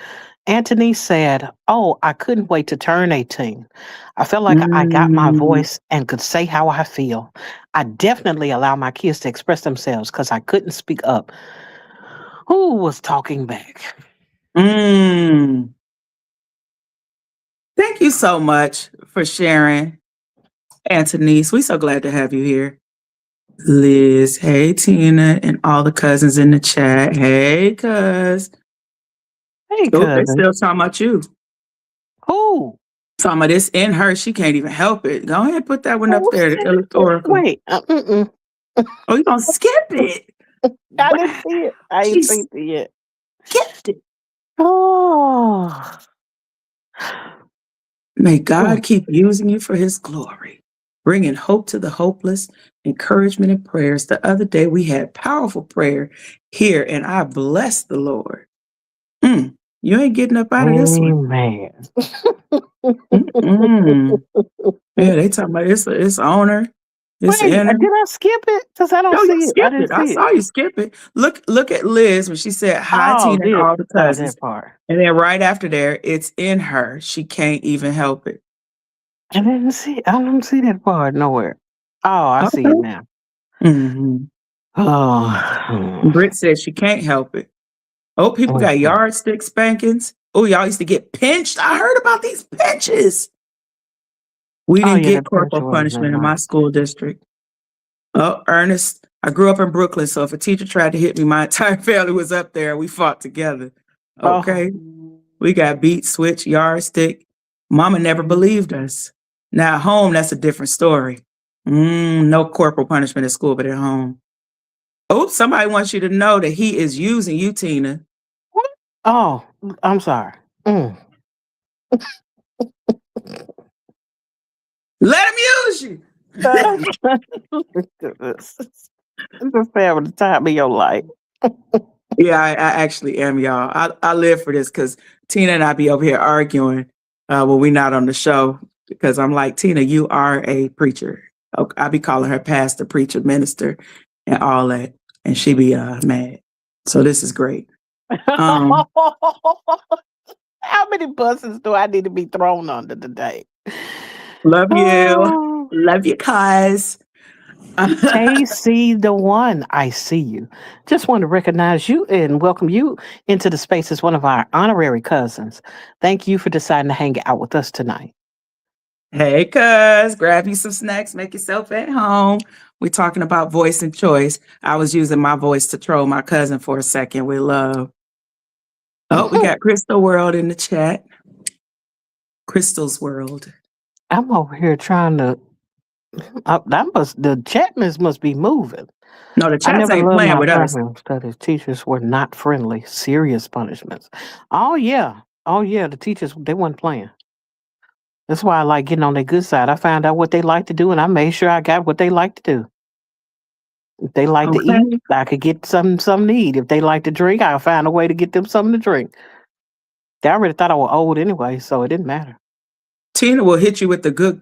Anthony said, "Oh, I couldn't wait to turn 18. I felt like I got my Mm, voice and could say how I feel. I definitely allow my kids to express themselves because I couldn't speak up. Who was talking back?" mm. Thank you so much for sharing, Antonice. We so glad to have you here. Liz, hey Tina, and all the cousins in the chat. Hey, cuz. Hey, Oh, they cousin. still talking about you. Who? Talking about this in her, she can't even help it. Go ahead, put that one up there, the illustratorical. Wait. Oh, you gonna skip it? I Wow, didn't see it. I ain't she seen it yet. skipped it. Oh. May God keep using you for his glory, bringing hope to the hopeless, encouragement and prayers. The other day we had powerful prayer here, and I bless the Lord. You ain't getting up out of this one. Amen. Yeah, they talking about it's owner, it's Wait, inner. did I skip it? Because I don't No, you see it. I skipped didn't it. I see it. saw you skip it. Look at Liz when she said hi, Oh, Tina, and all the cousins. that part. And then right after there, it's in her. She can't even help it. I didn't see. I don't see that part nowhere. Oh, I see it Okay. now. Mm-hmm. Oh. Britt said she can't help it. Oh, people got yardstick spankings. Oh, y'all used to get pinched. I heard about these pinches. We didn't get corporal punishment in my school district. Oh, Ernest, I grew up in Brooklyn, so if a teacher tried to hit me, my entire family was up there. We fought together. Okay. We got beat, switch, yardstick. Mama never believed us. Now at home, that's a different story. No corporal punishment at school, but at home. Oh, somebody wants you to know that he is using you, Tina. What? Oh, I'm sorry. Let him use you. Just having the time of your life. Yeah, I actually am, y'all. I live for this because Tina and I be over here arguing when we're not on the show because I'm like, Tina, you are a preacher. I be calling her pastor, preacher, minister, and all that. And she be mad. So this is great. How many buses do I need to be thrown under today? Love you. Love you, cuz. KC the one, I see you. Just want to recognize you and welcome you into the space as one of our honorary cousins. Thank you for deciding to hang out with us tonight. Hey, cuz, grab you some snacks, make yourself at home. We're talking about voice and choice. I was using my voice to troll my cousin for a second with love. Oh, we got Crystal World in the chat. Crystal's World. I'm over here trying to. The Chapmans must be moving. No, the I chats never ain't loved playing my with us. primary studies. Teachers were not friendly. Serious punishments. Oh yeah. The teachers, they weren't playing. That's why I like getting on their good side. I found out what they like to do, and I made sure I got what they like to do. If they like to eat, Okay. I could get some to eat. If they like to drink, I'll find a way to get them something to drink. They already thought I was old anyway, so it didn't matter. Tina will hit you with the good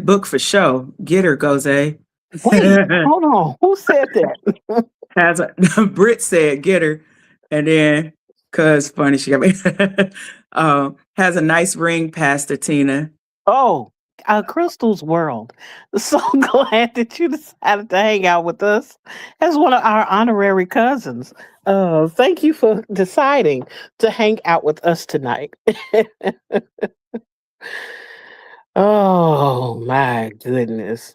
book for show. Get her, Gozá. Wait, hold on. Who said that? Has a Brit said get her, and then cuz funny she got me. Has a nice ring, Pastor Tina. Oh, Crystal's World. So glad that you decided to hang out with us as one of our honorary cousins. Thank you for deciding to hang out with us tonight. Oh my goodness.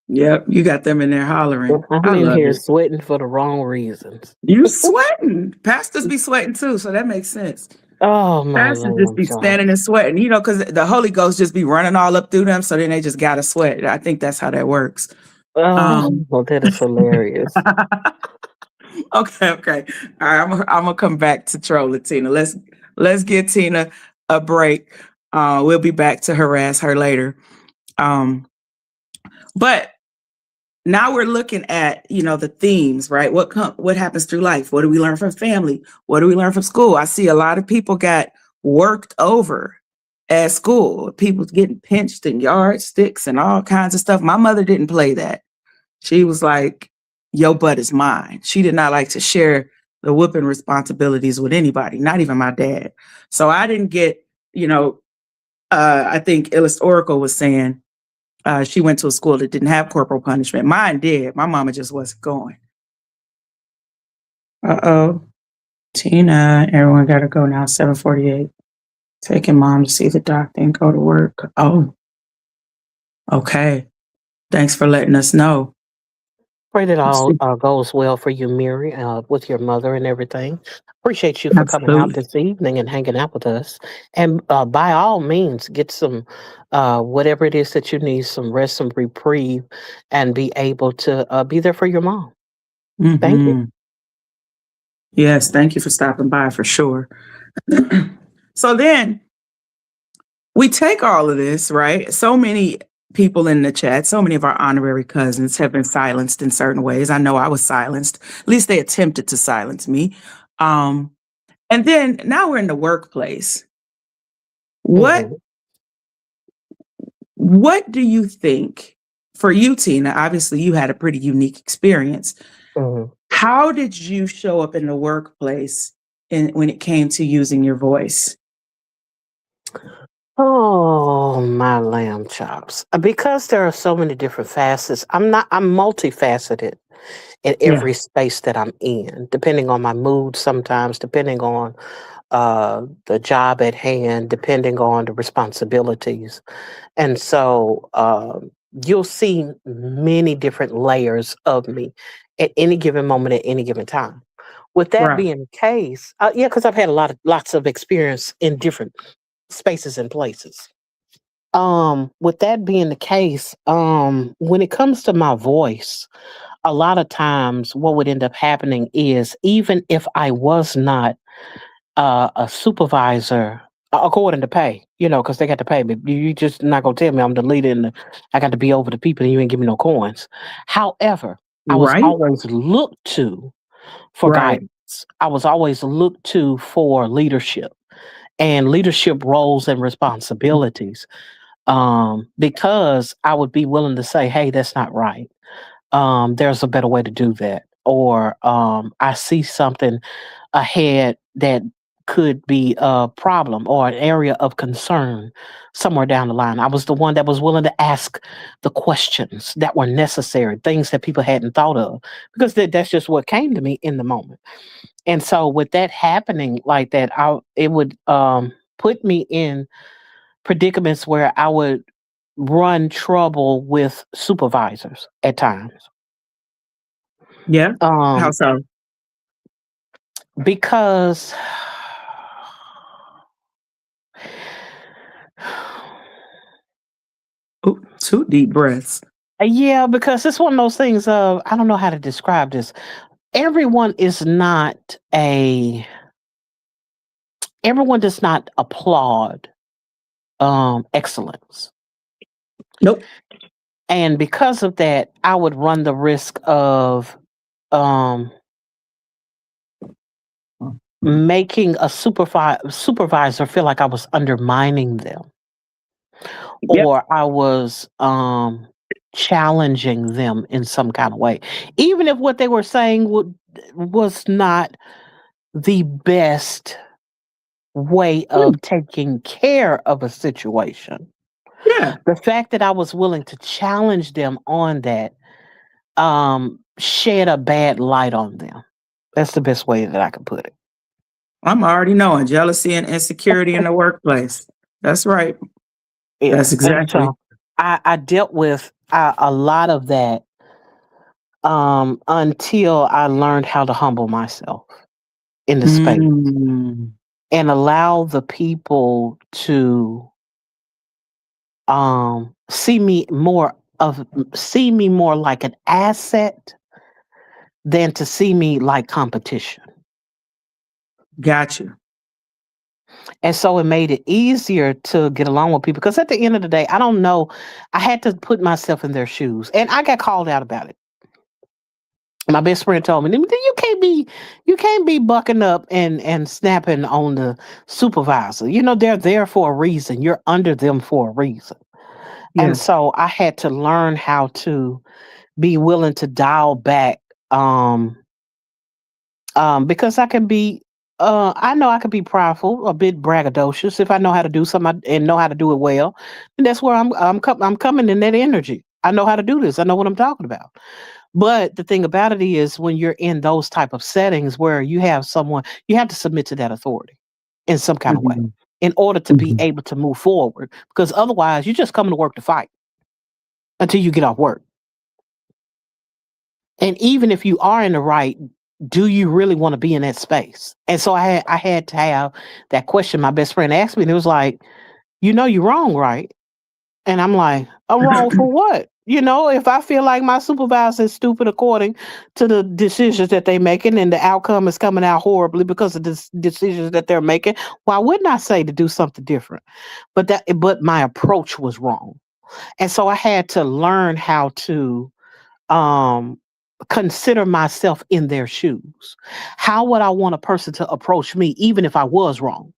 Yep, you got them in there hollering. I'm I in love here it. sweating for the wrong reasons. You sweating. Pastors be sweating too, so that makes sense. Oh my Pastors just Lord, be y'all. standing and sweating, because the Holy Ghost just be running all up through them, so then they just gotta sweat. I think that's how that works. Oh, well, that is hilarious. Okay. All right, I'm gonna come back to trolling Tina. Let's give Tina a break. We'll be back to harass her later. But now we're looking at the themes, right? What happens through life? What do we learn from family? What do we learn from school? I see a lot of people got worked over at school. People getting pinched and yardsticks and all kinds of stuff. My mother didn't play that. She was like, "Your butt is mine." She did not like to share the whooping responsibilities with anybody, not even my dad. So I didn't get, I think Illis Oracle was saying she went to a school that didn't have corporal punishment. Mine did. My mama just wasn't going. Uh-oh. Tina, everyone got to go now, 7:48. Taking mom to see the doctor and go to work. Oh, okay. Thanks for letting us know. Pray that all goes well for you, Mary, with your mother and everything. Appreciate you for coming out Absolutely. this evening and hanging out with us. And by all means, get some, whatever it is that you need, some rest, some reprieve, and be able to be there for your mom. Thank you. Hmm. Yes, thank you for stopping by for sure. So then we take all of this, right? So many people in the chat, so many of our honorary cousins have been silenced in certain ways. I know I was silenced. At least they attempted to silence me. Um, and then now we're in the workplace. What Hmm. what do you think for you, Tina? Obviously, you had a pretty unique experience. Hmm. How did you show up in the workplace when it came to using your voice? Oh, my lamb chops. Because there are so many different facets, I'm multifaceted in Yeah, every space that I'm in, depending on my mood sometimes, depending on the job at hand, depending on the responsibilities. And so you'll see many different layers of me at any given moment, at any given time. With that right. being the case, yeah, because I've had lots of experience in different spaces and places. With that being the case, when it comes to my voice, a lot of times what would end up happening is even if I was not a supervisor according to pay, because they got to pay me. You just not gonna tell me I'm the leader and I got to be over the people and you ain't give me no coins. However, I was Right, always looked to for right. guidance. I was always looked to for leadership and leadership roles and responsibilities. Because I would be willing to say, hey, that's not right. There's a better way to do that. Or I see something ahead that could be a problem or an area of concern somewhere down the line. I was the one that was willing to ask the questions that were necessary, things that people hadn't thought of, because that's just what came to me in the moment. And so, with that happening like that, it would put me in predicaments where I would run trouble with supervisors at times. Yeah. How Um, so? because Ooh, two deep breaths. yeah, because it's one of those things of I don't know how to describe this. Everyone is not a everyone does not applaud excellence. Nope. And because of that, I would run the risk of um making a supervisor feel like I was undermining them Yep. or I was challenging them in some kind of way. Even if what they were saying was not the best way Mm, of taking care of a situation. yeah. The fact that I was willing to challenge them on that shed a bad light on them. That's the best way that I can put it. I'm already knowing jealousy and insecurity in the workplace. That's right. Yeah. That's And exactly. so I dealt with a lot of that until I learned how to humble myself in the space Mm, and allow the people to see me more like an asset than to see me like competition. got you. And so it made it easier to get along with people because at the end of the day, I don't know, I had to put myself in their shoes and I got called out about it. My best friend told me, you can't be bucking up and snapping on the supervisor. They're there for a reason. You're under them for a reason. Yeah. And so I had to learn how to be willing to dial back um because I know I can be prideful, a bit braggadocious if I know how to do something and know how to do it well. And that's where I'm coming in that energy. I know how to do this. I know what I'm talking about. But the thing about it is when you're in those type of settings where you have someone, you have to submit to that authority in some kind of way Mhm, in order to be mhm. able to move forward. Because otherwise you're just coming to work to fight until you get off work. And even if you are in the right, do you really want to be in that space? And so I had to have that question my best friend asked me, and it was like, you're wrong, right? And I'm like, I'm wrong for what? If I feel like my supervisor is stupid according to the decisions that they're making and the outcome is coming out horribly because of the decisions that they're making, why wouldn't I say to do something different? But my approach was wrong. And so I had to learn how to um consider myself in their shoes. How would I want a person to approach me even if I was wrong?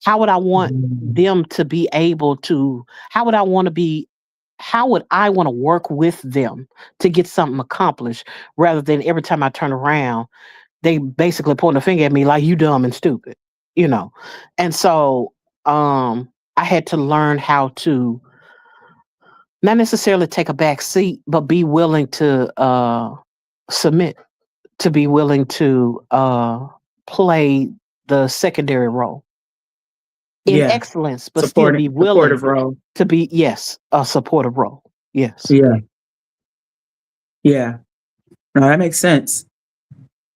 How would I want Mm. them to be able to how would I want to be how would I want to work with them to get something accomplished rather than every time I turn around, they basically point a finger at me like you dumb and stupid, you know? And so I had to learn how to not necessarily take a back seat, but be willing to submit, to be willing to play the secondary role in Yeah. excellence, but still be Supportive willing role. to be, yes, a supportive role. Yes. Yeah. Yeah. No, that makes sense.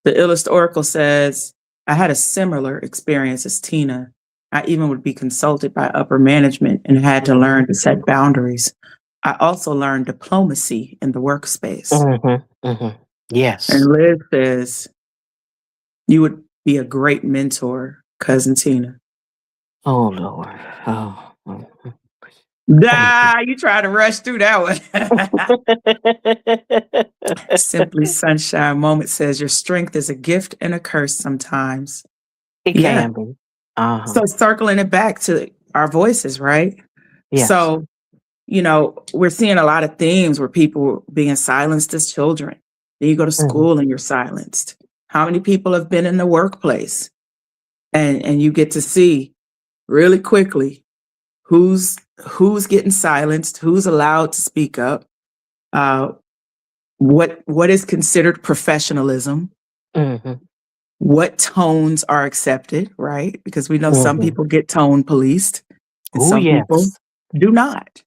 The Illust Oracle says, I had a similar experience as Tina. I even would be consulted by upper management and had to learn to set boundaries. I also learned diplomacy in the workspace. Yes. And Liz says, you would be a great mentor, Cousin Tina. Oh, Lord. Oh. You try to rush through that one. Simply Sunshine Moment says, your strength is a gift and a curse sometimes. It Yeah. can be. So circling it back to our voices, right? Yes. So, we're seeing a lot of themes where people being silenced as children. Then you go to school and you're silenced. How many people have been in the workplace? And you get to see really quickly who's getting silenced, who's allowed to speak up, what is considered professionalism, what tones are accepted, right? Because we know some people get tone policed and Oh, some people yes. do not.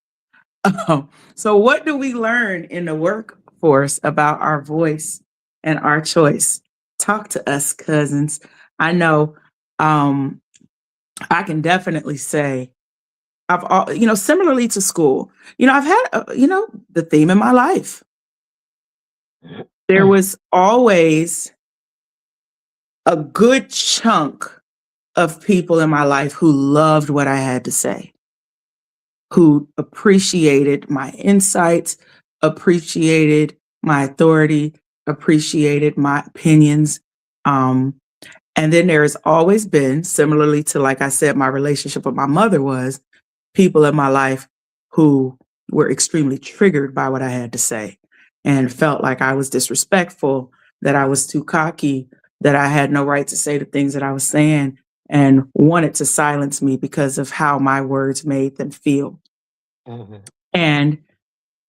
So what do we learn in the workforce about our voice and our choice? Talk to us, cousins. I know I can definitely say similarly to school, I've had, the theme in my life. There was always a good chunk of people in my life who loved what I had to say, who appreciated my insights, appreciated my authority, appreciated my opinions. And then there has always been, similarly to, like I said, my relationship with my mother was, people in my life who were extremely triggered by what I had to say and felt like I was disrespectful, that I was too cocky, that I had no right to say the things that I was saying, and wanted to silence me because of how my words made them feel. And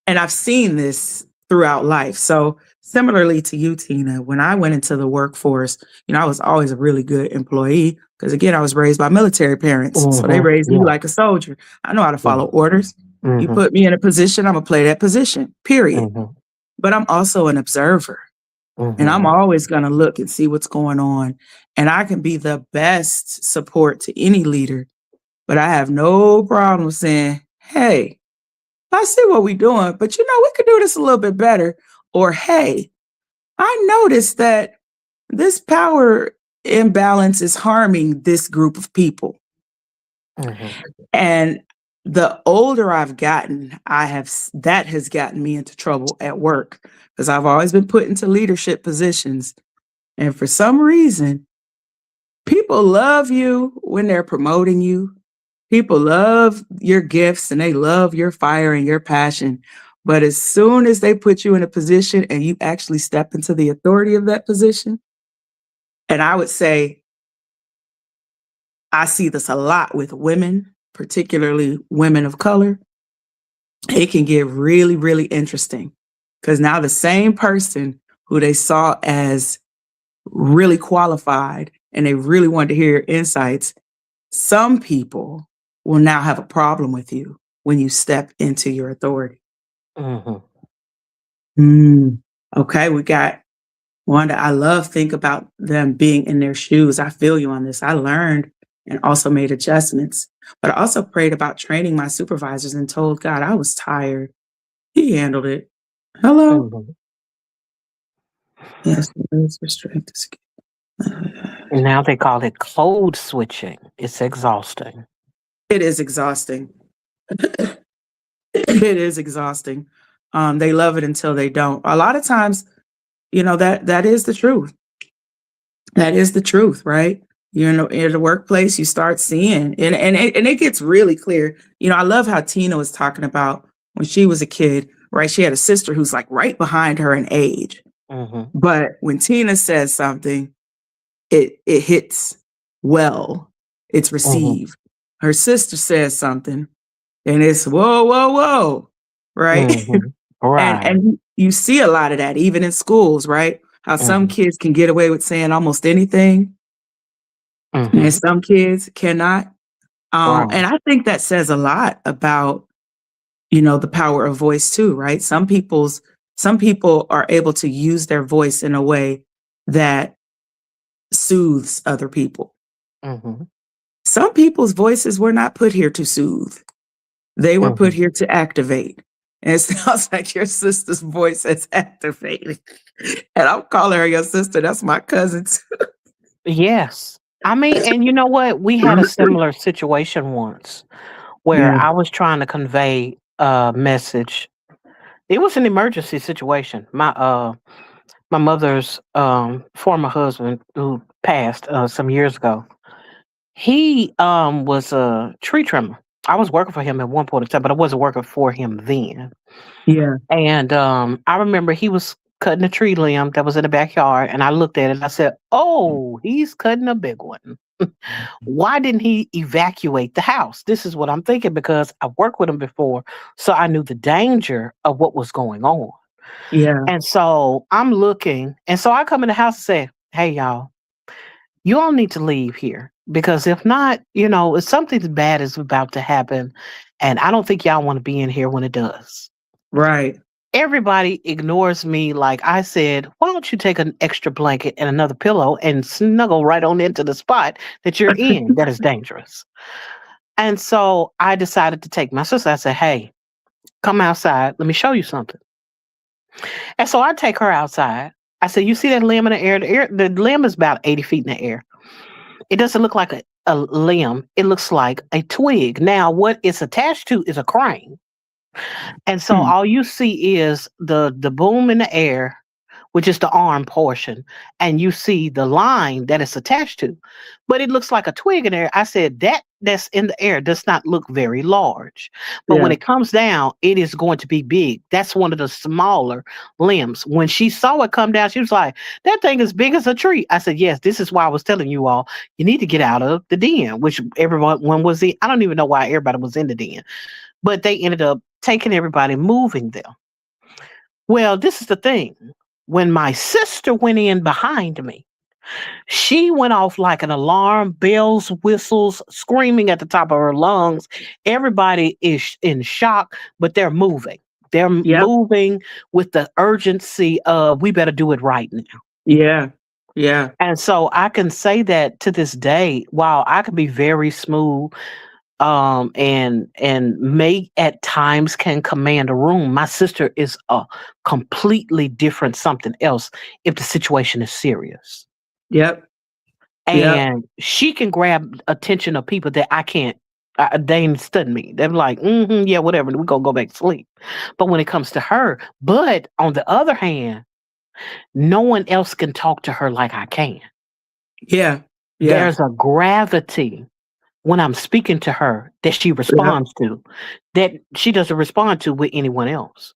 I've seen this throughout life. So similarly to you, Tina, when I went into the workforce, I was always a really good employee because, again, I was raised by military parents. So they raised me like a soldier. I know how to follow orders. You put me in a position, I'm going to play that position, period. But I'm also an observer. And I'm always going to look and see what's going on. And I can be the best support to any leader, but I have no problem saying, hey, I see what we're doing, but we could do this a little bit better. Or, hey, I noticed that this power imbalance is harming this group of people. And the older I've gotten, that has gotten me into trouble at work because I've always been put into leadership positions. And for some reason, people love you when they're promoting you. People love your gifts and they love your fire and your passion. But as soon as they put you in a position and you actually step into the authority of that position, and I would say I see this a lot with women, particularly women of color, it can get really, really interesting because now the same person who they saw as really qualified and they really wanted to hear your insights, some people will now have a problem with you when you step into your authority. Okay, we got Wanda. I love think about them being in their shoes. I feel you on this. I learned and also made adjustments, but I also prayed about training my supervisors and told God I was tired. He handled it. Hello? Mhm. Yes, it's restricted. And now they call it code switching. It's exhausting. It is exhausting. It is exhausting. They love it until they don't. A lot of times, that is the truth. That is the truth, right? You're in the workplace, you start seeing, and it gets really clear. I love how Tina was talking about when she was a kid, right? She had a sister who's like right behind her in age. Mhm. But when Tina says something, it hits well. It's Mhm. received. Her sister says something, and it's whoa, whoa, whoa, right? Mhm. and Right. and you see a lot of that even in schools, right? How some Mhm. kids can get away with saying almost anything, and Mhm. some kids cannot. Right. And I think that says a lot about the power of voice too, right? Some people are able to use their voice in a way that soothes other people. Mhm. Some people's voices were not put here to soothe. They were put Mhm. here to activate. And it sounds like your sister's voice is activated. And I'm calling her your sister. That's my cousin too. Yes. I mean, and you know what? We had a similar situation once where Yeah. I was trying to convey a message. It was an emergency situation. My mother's former husband who passed some years ago. He was a tree trimmer. I was working for him at one point in time, but I wasn't working for him then. Yeah. And I remember he was cutting a tree limb that was in the backyard, and I looked at it and I said, "Oh, he's cutting a big one. Why didn't he evacuate the house?" This is what I'm thinking because I've worked with him before, so I knew the danger of what was going on. Yeah. And so I'm looking, and so I come in the house and say, "Hey, y'all, you all need to leave here because if not, if something bad is about to happen, and I don't think y'all want to be in here when it does." Right. Everybody ignores me like I said, "Why don't you take an extra blanket and another pillow and snuggle right on into the spot that you're in that is dangerous?" And so I decided to take my sister. I said, "Hey, come outside. Let me show you something." And so I take her outside. I said, "You see that limb in the air? The limb is about 80 feet in the air. It doesn't look like a limb. It looks like a twig. Now, what it's attached to is a crane. And so Hmm. all you see is the boom in the air, which is the arm portion, and you see the line that it's attached to. But it looks like a twig in there. I said that's in the air does not look very large. But when Yeah. it comes down, it is going to be big. That's one of the smaller limbs. When she saw it come down, she was like, "That thing is big as a tree." I said, "Yes, this is why I was telling you all, you need to get out of the den," which everyone was in. I don't even know why everybody was in the den, but they ended up taking everybody, moving them. Well, this is the thing. When my sister went in behind me, she went off like an alarm, bells, whistles, screaming at the top of her lungs. Everybody is in shock, but they're moving. They're Yep. moving with the urgency of we better do it right now. Yeah. Yeah. And so I can say that to this day, while I can be very smooth and may at times can command a room, my sister is a completely different something else if the situation is serious. Yep. Yep. And she can grab attention of people that I can't. They ain't studying me. They're like, yeah, whatever. We're gonna go back to sleep. But when it comes to her, but on the other hand, no one else can talk to her like I can. Yeah. Yeah. There's a gravity when I'm speaking to her that she Yep. responds to that she doesn't respond to with anyone else.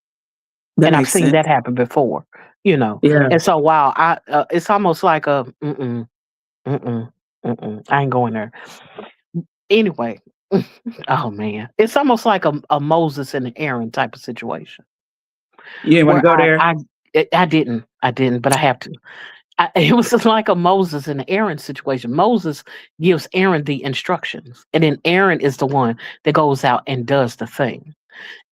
That And I've makes seen sense. that happen before, you know. Yeah. And so while it's almost like a mm-mm, I ain't going there. Anyway, oh man, it's almost like a Moses and Aaron type of situation You didn't want to where go there? I didn't, but I have to. It was just like a Moses and Aaron situation. Moses gives Aaron the instructions, and then Aaron is the one that goes out and does the thing.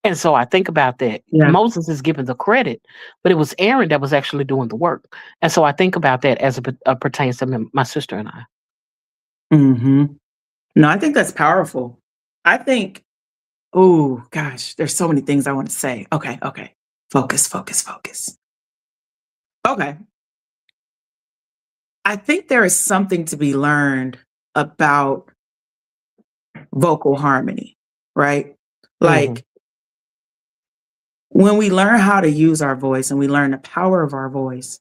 And so I think about that. Yeah. Moses is given the credit, but it was Aaron that was actually doing the work. And so I think about that as it pertains to my sister and I. hmm No, I think that's powerful. I think, oh gosh, there's so many things I want to say. Okay. Focus, focus, focus. Okay. I think there is something to be learned about vocal harmony, right? Mm-hmm. Like when we learn how to use our voice and we learn the power of our voice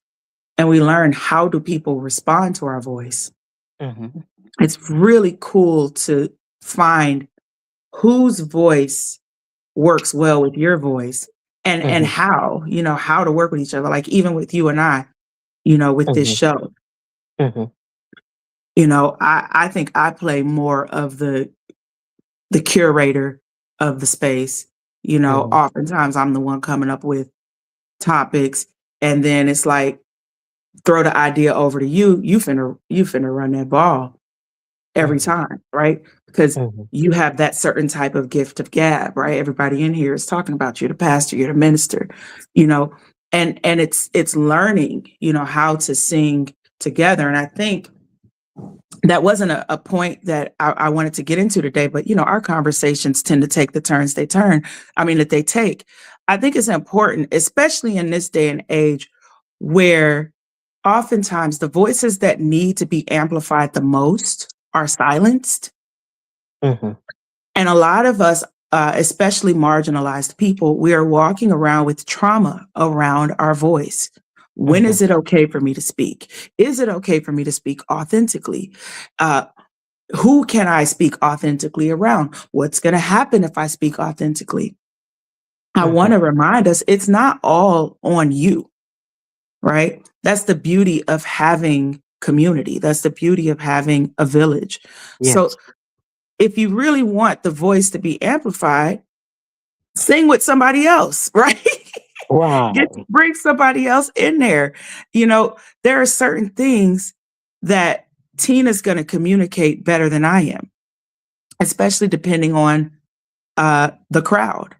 and we learn how do people respond to our voice, Mm-hmm. it's really cool to find whose voice works well with your voice and Mm-hmm. how, how to work with each other. Like even with you and I, with this Mm-hmm. show, Mm-hmm. I think I play more of the curator of the space. Mm-hmm. Oftentimes I'm the one coming up with topics, and then it's like throw the idea over to you. You finna run that ball every time, right? Because Mm-hmm. you have that certain type of gift of gab, right? Everybody in here is talking about you, the pastor, you're the minister, you know, and it's learning, how to sing together. And I think that wasn't a point that I wanted to get into today, but our conversations tend to take the turns that they take. I think it's important, especially in this day and age, where oftentimes the voices that need to be amplified the most are silenced. Mm-hmm. And a lot of us, especially marginalized people, we are walking around with trauma around our voice. When Mm-hmm. is it okay for me to speak? Is it okay for me to speak authentically? Uh, who can I speak authentically around? What's going to happen if I speak authentically? I Mm-hmm. want to remind us it's not all on you, right? That's the beauty of having community. That's the beauty of having a village. So Yes. if you really want the voice to be amplified, sing with somebody else, right? Right. Bring somebody else in there. There are certain things that Tina's going to communicate better than I am, especially depending on the crowd,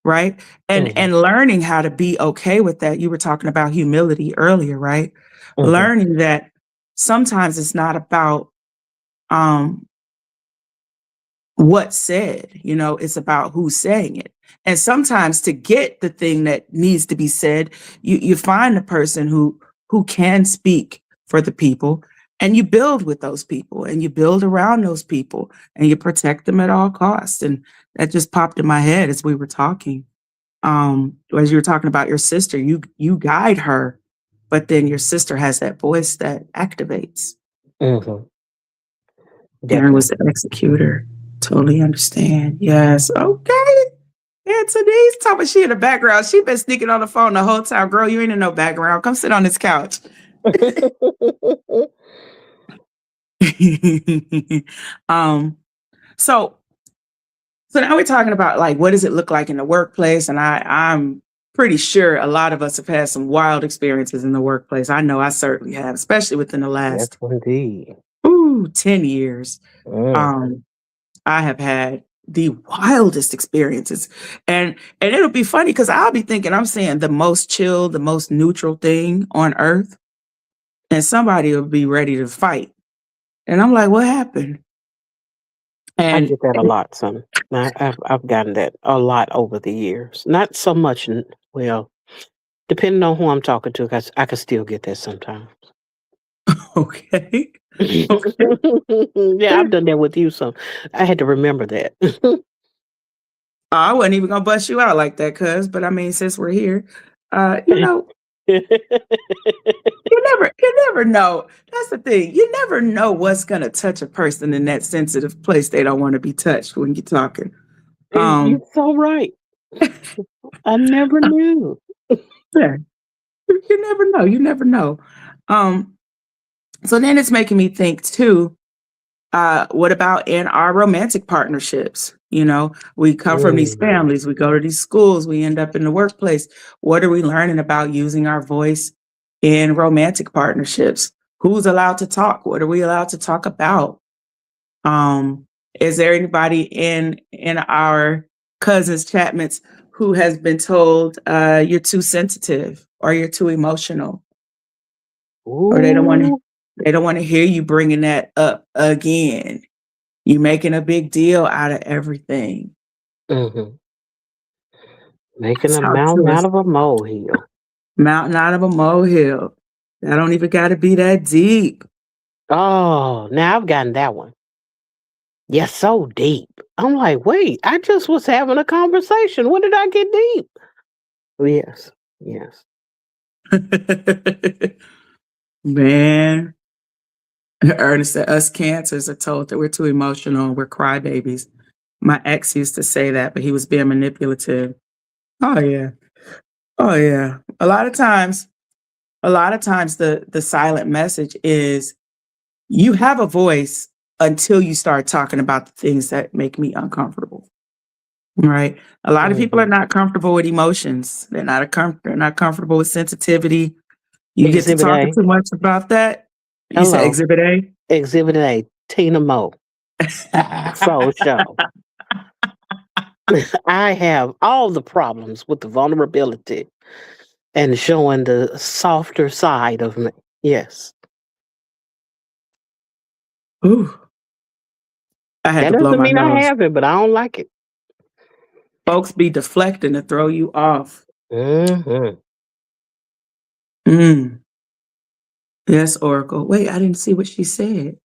right? And Mm-hmm. and learning how to be okay with that. You were talking about humility earlier, right? Mm-hmm. Learning that sometimes it's not about um what's said, it's about who's saying it. And sometimes to get the thing that needs to be said, you find the person who can speak for the people, and you build with those people and you build around those people and you protect them at all costs. And that just popped in my head as we were talking. As you were talking about your sister, you guide her, but then your sister has that voice that activates. Mm-hmm. Aaron was Definitely. the executor. Totally understand. Yes. Okay. And Denise talking she in the background. She been sneaking on the phone the whole time. Girl, you ain't in no background. Come sit on this couch. um, so so now we're talking about like what does it look like in the workplace? And I'm pretty sure a lot of us have had some wild experiences in the workplace. I know I certainly have, especially within the Yes, last indeed. 10 years. Mm. Um, I have had the wildest experiences. And it'll be funny because I'll be thinking I'm saying the most chill, the most neutral thing on earth, and somebody will be ready to fight. And I'm like, what happened? I And get that a lot, son. I've gotten that a lot over the years. Not so much, well, depending on who I'm talking to, 'cause I can still get that sometimes. okay. Okay. Yeah, I've done that with you, so I had to remember that. I wasn't even gonna bust you out like that, but I mean, since we're here, you know, you never know. That's the thing. You never know what's gonna touch a person in that sensitive place they don't want to be touched when you're talking. You're Um, so right. I never knew. yeah, you never know. You never know. Um, so then it's making me think too. What about in our romantic partnerships? We come from these Mhm. families, we go to these schools, we end up in the workplace. What are we learning about using our voice in romantic partnerships? Who's allowed to talk? What are we allowed to talk about? Um, is there anybody in our cousins, Chapmans, who has been told you're too sensitive or you're too emotional, or they don't Ooh. want to hear you bringing that up again. You making a big deal out of everything. Mm-hmm. Making a Talk to mountain us. out of a molehill. Mountain out of a molehill. That don't even got to be that deep. Oh, now I've gotten that one. Yeah, so deep. I'm like, wait, I just was having a conversation. When did I get deep? Yes, yes. Man, Ernest said us cancers are told that we're too emotional and we're crybabies. My ex used to say that, but he was being manipulative. Oh yeah. Oh yeah. A lot of times the silent message is you have a voice until you start talking about the things that make me uncomfortable. Right? A lot of people are Mm-hmm. not comfortable with emotions. They're not comfortable with sensitivity. You get to Exhibit talking A. too much about that. You said Hello. exhibit A. Exhibit A. Tina Moe. So show. I have all the problems with the vulnerability and showing the softer side of me. Yes. Ooh, I had That to blow doesn't my mean I nose. have it, but I don't like it. Folks be deflecting to throw you off. Mm-hmm. Mm. Yes, Oracle. Wait, I didn't see what she said.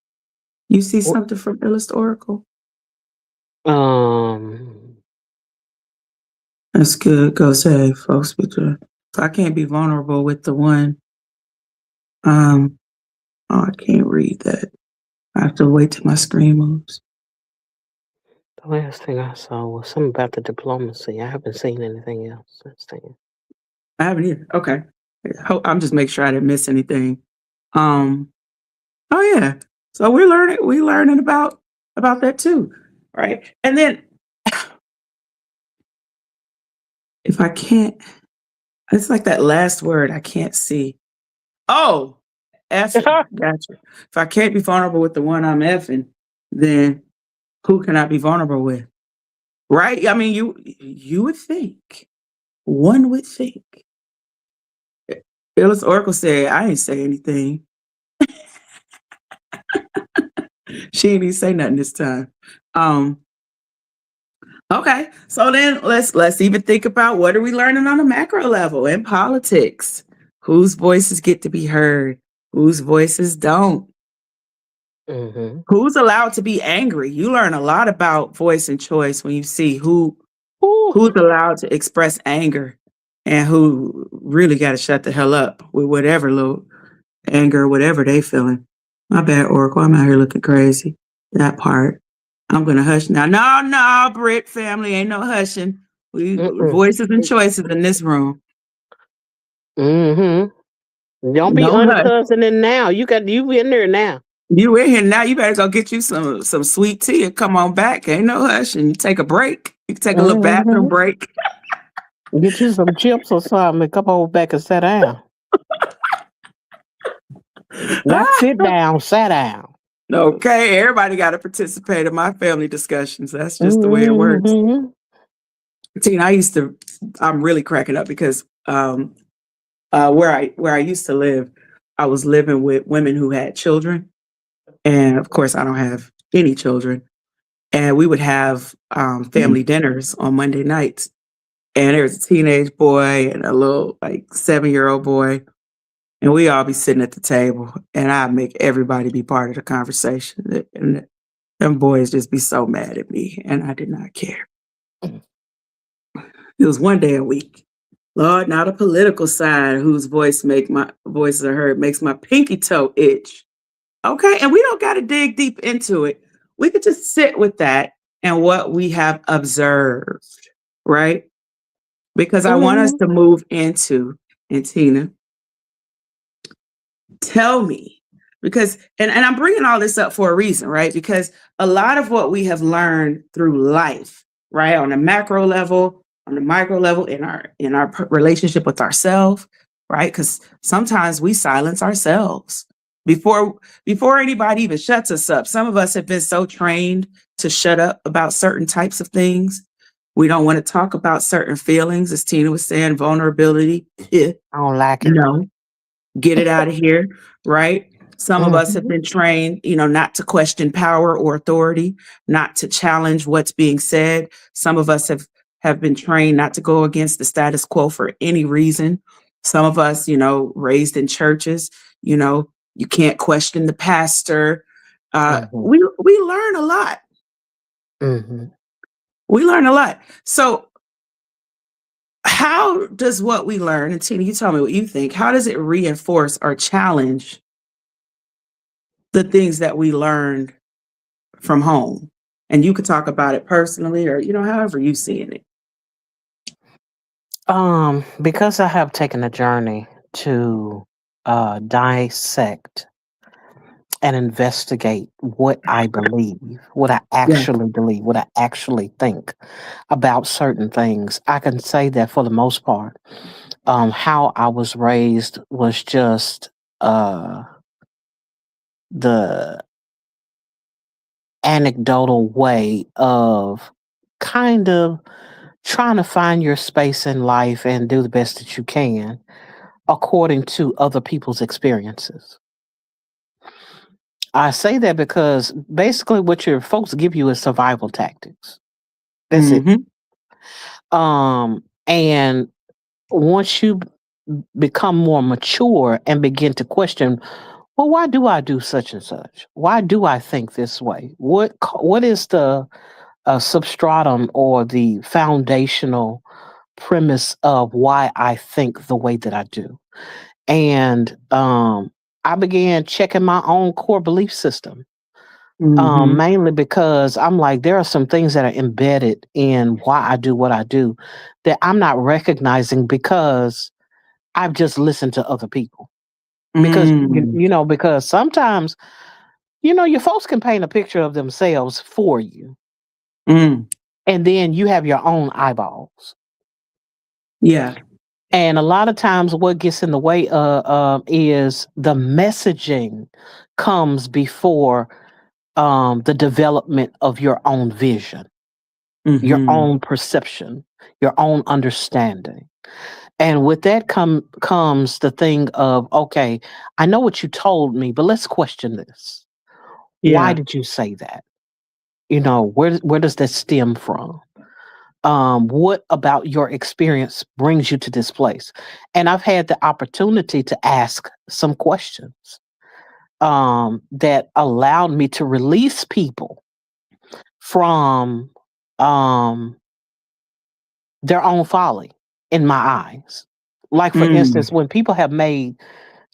You see something from Illust Oracle? Um, That's good. Go say, folks. So I can't be vulnerable with the one. Oh, I can't read that. I have to wait till my screen moves. the last thing I saw was something about the diplomacy. I haven't seen anything else since then. I haven't either. Okay. I'm just making sure I didn't miss anything. Oh yeah. So we learning about that too. Right. And then if I can't, it's like that last word I can't see. Oh, effing. Gotcha. If I can't be vulnerable with the one I'm effing, then who can I be vulnerable with? Right? I mean, you would think. One would think. Illis Oracle said, I ain't say anything. She didn't even say nothing this time. Okay, so then let's even think about what are we learning on a macro level in politics? Whose voices get to be heard? Whose voices don't? Mm-hmm. Who's allowed to be angry? You learn a lot about voice and choice when you see Ooh. who's allowed to express anger and who really got to shut the hell up with whatever little anger, whatever they feeling. My bad, Oracle. I'm out here looking crazy. That part. I'm gonna hush now. No, Brit family, ain't no hushing. We Mm-mm. voices and choices in this room. Mm-hmm. Don't be No hush. uncousining now. You in there now. You in here now. You better go get you some sweet tea and come on back. Ain't no hushing. You take a break. You can take a little bathroom Mm-hmm. break. Get you some chips or something and come over back and sit down. Not sit down, sit down. Okay, everybody got to participate in my family discussions. That's just the way it works. Mm-hmm. Tina, I'm really cracking up because where I used to live, I was living with women who had children, and of course, I don't have any children. And we would have family dinners on Monday nights, and there was a teenage boy and a little like 7-year-old boy, and we all be sitting at the table, and I make everybody be part of the conversation, and them boys just be so mad at me, and I did not care. It was one day a week. Lord, not a political side whose voices are heard makes my pinky toe itch. Okay, and we don't got to dig deep into it. We could just sit with that and what we have observed, right? Because I want us Mm-hmm. to move into, and Tina, tell me, because, and I'm bringing all this up for a reason, right? Because a lot of what we have learned through life, right, on a macro level, on the micro level, in our relationship with ourselves, right? Because sometimes we silence ourselves before anybody even shuts us up. Some of us have been so trained to shut up about certain types of things We don't want to talk about certain feelings, as Tina was saying, vulnerability. I don't like it. No, get it out of here, right? Some of us have Mhm. been trained, not to question power or authority, not to challenge what's being said. Some of us have been trained not to go against the status quo for any reason. Some of us, raised in churches, you can't question the pastor. Mhm. We learn a lot. Mhm. We learn a lot. So how does what we learn, and Tina, you tell me what you think, how does it reinforce or challenge the things that we learned from home? And you could talk about it personally or, however you seeing it. Because I have taken a journey to dissect and investigate what I believe, what I Yeah. actually believe, what I actually think about certain things, I can say that for the most part, how I was raised was just the anecdotal way of kind of trying to find your space in life and do the best that you can according to other people's experiences. I say that because basically what your folks give you is survival tactics. That's it. Mm-hmm. And once you become more mature and begin to question, well, why do I do such and such? Why do I think this way? What is the substratum or the foundational premise of why I think the way that I do? And I began checking my own core belief system, Mm-hmm. mainly because I'm like, there are some things that are embedded in why I do what I do that I'm not recognizing because I've just listened to other people. Because Mm. because sometimes your folks can paint a picture of themselves for you, Mm. and then you have your own eyeballs. Yeah. And a lot of times, what gets in the way is the messaging comes before the development of your own vision, your Mm-hmm. own perception, your own understanding. And with that comes the thing of, okay, I know what you told me, but let's question this. Why Yeah. did you say that? Where does that stem from? What about your experience brings you to this place? And I've had the opportunity to ask some questions that allowed me to release people from um, their own folly in my eyes. Like, for Mm. instance, when people have made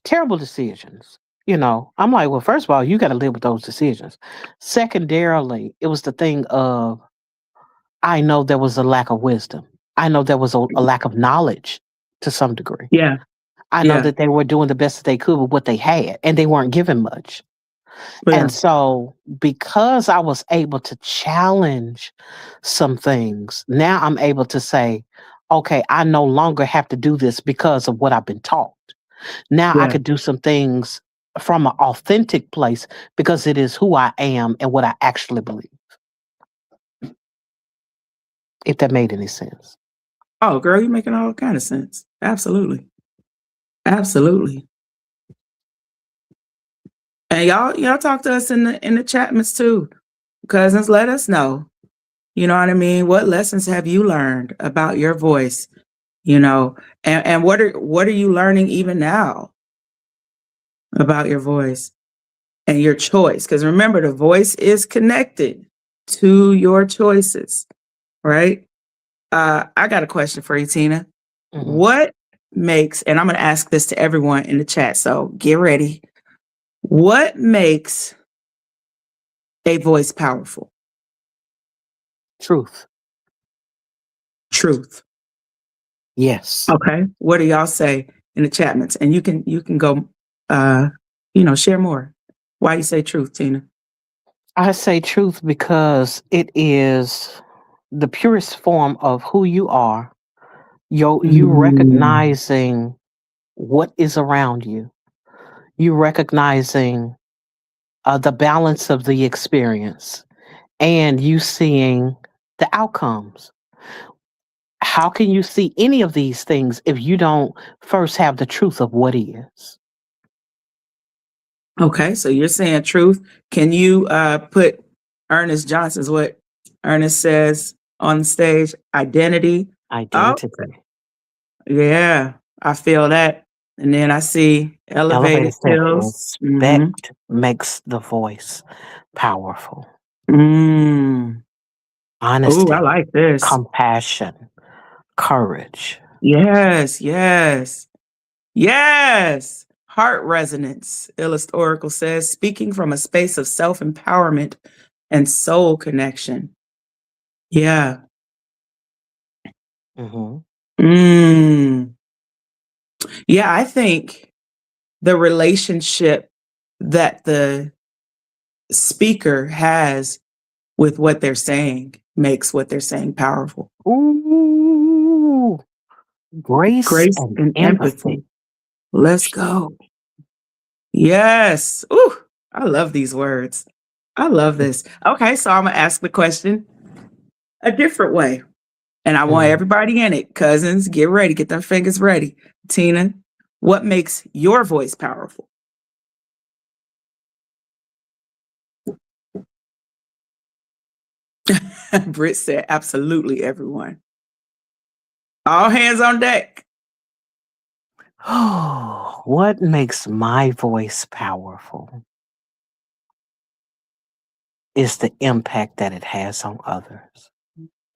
terrible decisions, I'm like, well, first of all, you got to live with those decisions. Secondarily, it was the thing of, I know there was a lack of wisdom. I know there was a lack of knowledge to some degree. Yeah. I know Yeah. that they were doing the best that they could with what they had, and they weren't given much. Yeah. And so, because I was able to challenge some things, now I'm able to say, okay, I no longer have to do this because of what I've been taught. Now I Yeah. could do some things from an authentic place because it is who I am and what I actually believe, if that made any sense. Oh, girl, you're making all kind of sense. Absolutely. Absolutely. And y'all talk to us in the chatments too. Cousins, let us know. You know what I mean? What lessons have you learned about your voice? And what are you learning even now about your voice and your choice? Because remember, the voice is connected to your choices, right? I got a question for you, Tina. Mhm. What makes, and I'm going to ask this to everyone in the chat, so get ready. What makes a voice powerful? Truth. Truth. Yes. Okay. What do y'all say in the chatments? And you can go, share more. Why you say truth, Tina? I say truth because it is the purest form of who you are. You Mm. recognizing what is around you. You recognizing the balance of the experience, and you seeing the outcomes. How can you see any of these things if you don't first have the truth of what is? Okay, so you're saying truth. Can you put Ernest Johnson's what Ernest says on stage? Identity. Oh, Identity. yeah, I feel that. And then I see Elevator elevated said skills. respect makes the voice powerful. Mm. Oh, I Honesty, like this. compassion, courage. Yes, yes, yes. Heart resonance, Illust Oracle says, speaking from a space of self empowerment and soul connection. Yeah. Hmm. Mm. Yeah, I think the relationship that the speaker has with what they're saying makes what they're saying powerful. Ooh, grace Grace and and empathy. empathy. Let's go. Yes. Ooh, I love these words. I love this. Okay, so I'm going to ask the question a different way. And I want Mm. everybody in it. Cousins, get ready. Get their fingers ready. Tina, what makes your voice powerful? Britt said, absolutely, everyone. All hands on deck. Oh, what makes my voice powerful is the impact that it has on others.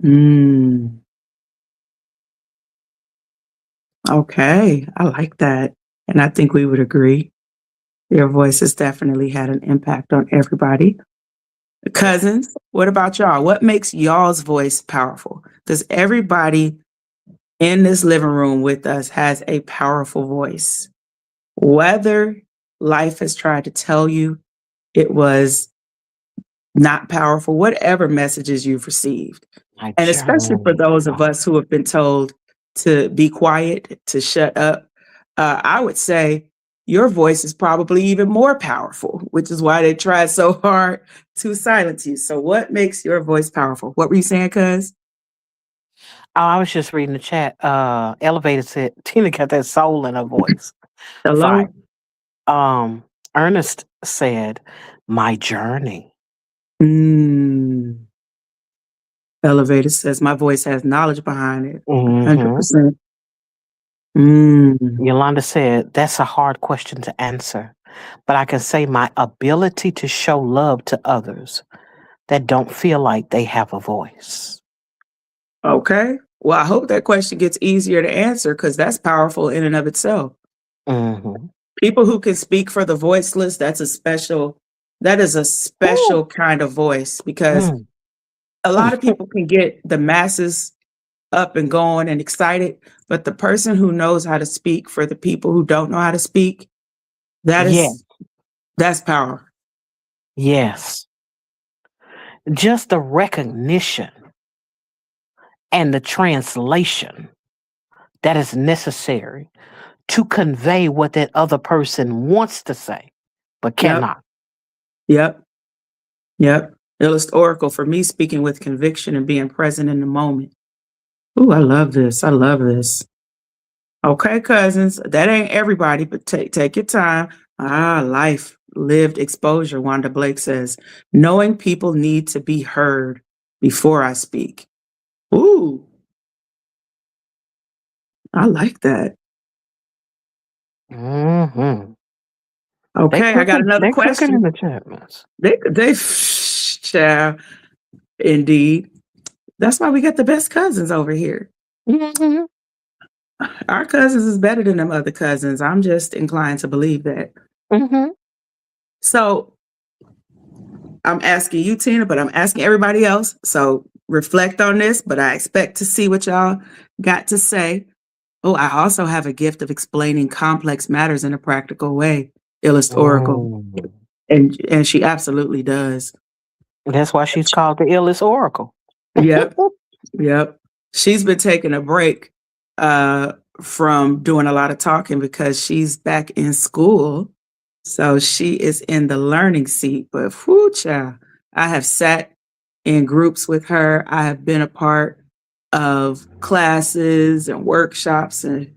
Mm, okay, I like that. And I think we would agree. Your voice has definitely had an impact on everybody. Cousins, what about y'all? What makes y'all's voice powerful? Does everybody in this living room with us has a powerful voice? Whether life has tried to tell you it was not powerful, whatever messages you've received. My And especially for journey. those of us who have been told to be quiet, to shut up, I would say your voice is probably even more powerful, which is why they tried so hard to silence you. So, what makes your voice powerful? What were you saying, cuz? Oh, I was just reading the chat. Elevator said Tina got that soul in her voice. Fire. Hello? Um, Ernest said, my journey. Mm. Elevator says my voice has knowledge behind it. Hmm. 100%. Mm. Yolanda said, that's a hard question to answer, but I can say my ability to show love to others that don't feel like they have a voice. Okay. Well, I hope that question gets easier to answer because that's powerful in and of itself. Hmm. People who can speak for the voiceless, that is a Ooh. special kind of voice because Mm. a lot of people can get the masses up and going and excited, but the person who knows how to speak for the people who don't know how to speak, that Yeah. is that's power. Yes. Just the recognition and the translation that is necessary to convey what that other person wants to say, but Yep. cannot. Yep. Yep. Illust Oracle for me speaking with conviction and being present in the moment. Ooh, I love this. I love this. Okay, cousins, that ain't everybody, but take your time. Life, lived exposure, Wanda Blake says. Knowing people need to be heard before I speak. Ooh, I like that. Hmm. Okay, I got another They cooking in question. the chat, miss. They, child, indeed. That's why we got the best cousins over here. Hmm. Our cousins is better than them other cousins. I'm just inclined to believe that. Hmm. So I'm asking you, Tina, but I'm asking everybody else. So reflect on this, but I expect to see what y'all got to say. Oh, I also have a gift of explaining complex matters in a practical way, Illust Oracle. Mm. And she absolutely does. That's why she's called the illest oracle. Yep. Yep. She's been taking a break from doing a lot of talking because she's back in school. So she is in the learning seat. But whoo, child, I have sat in groups with her. I have been a part of classes and workshops and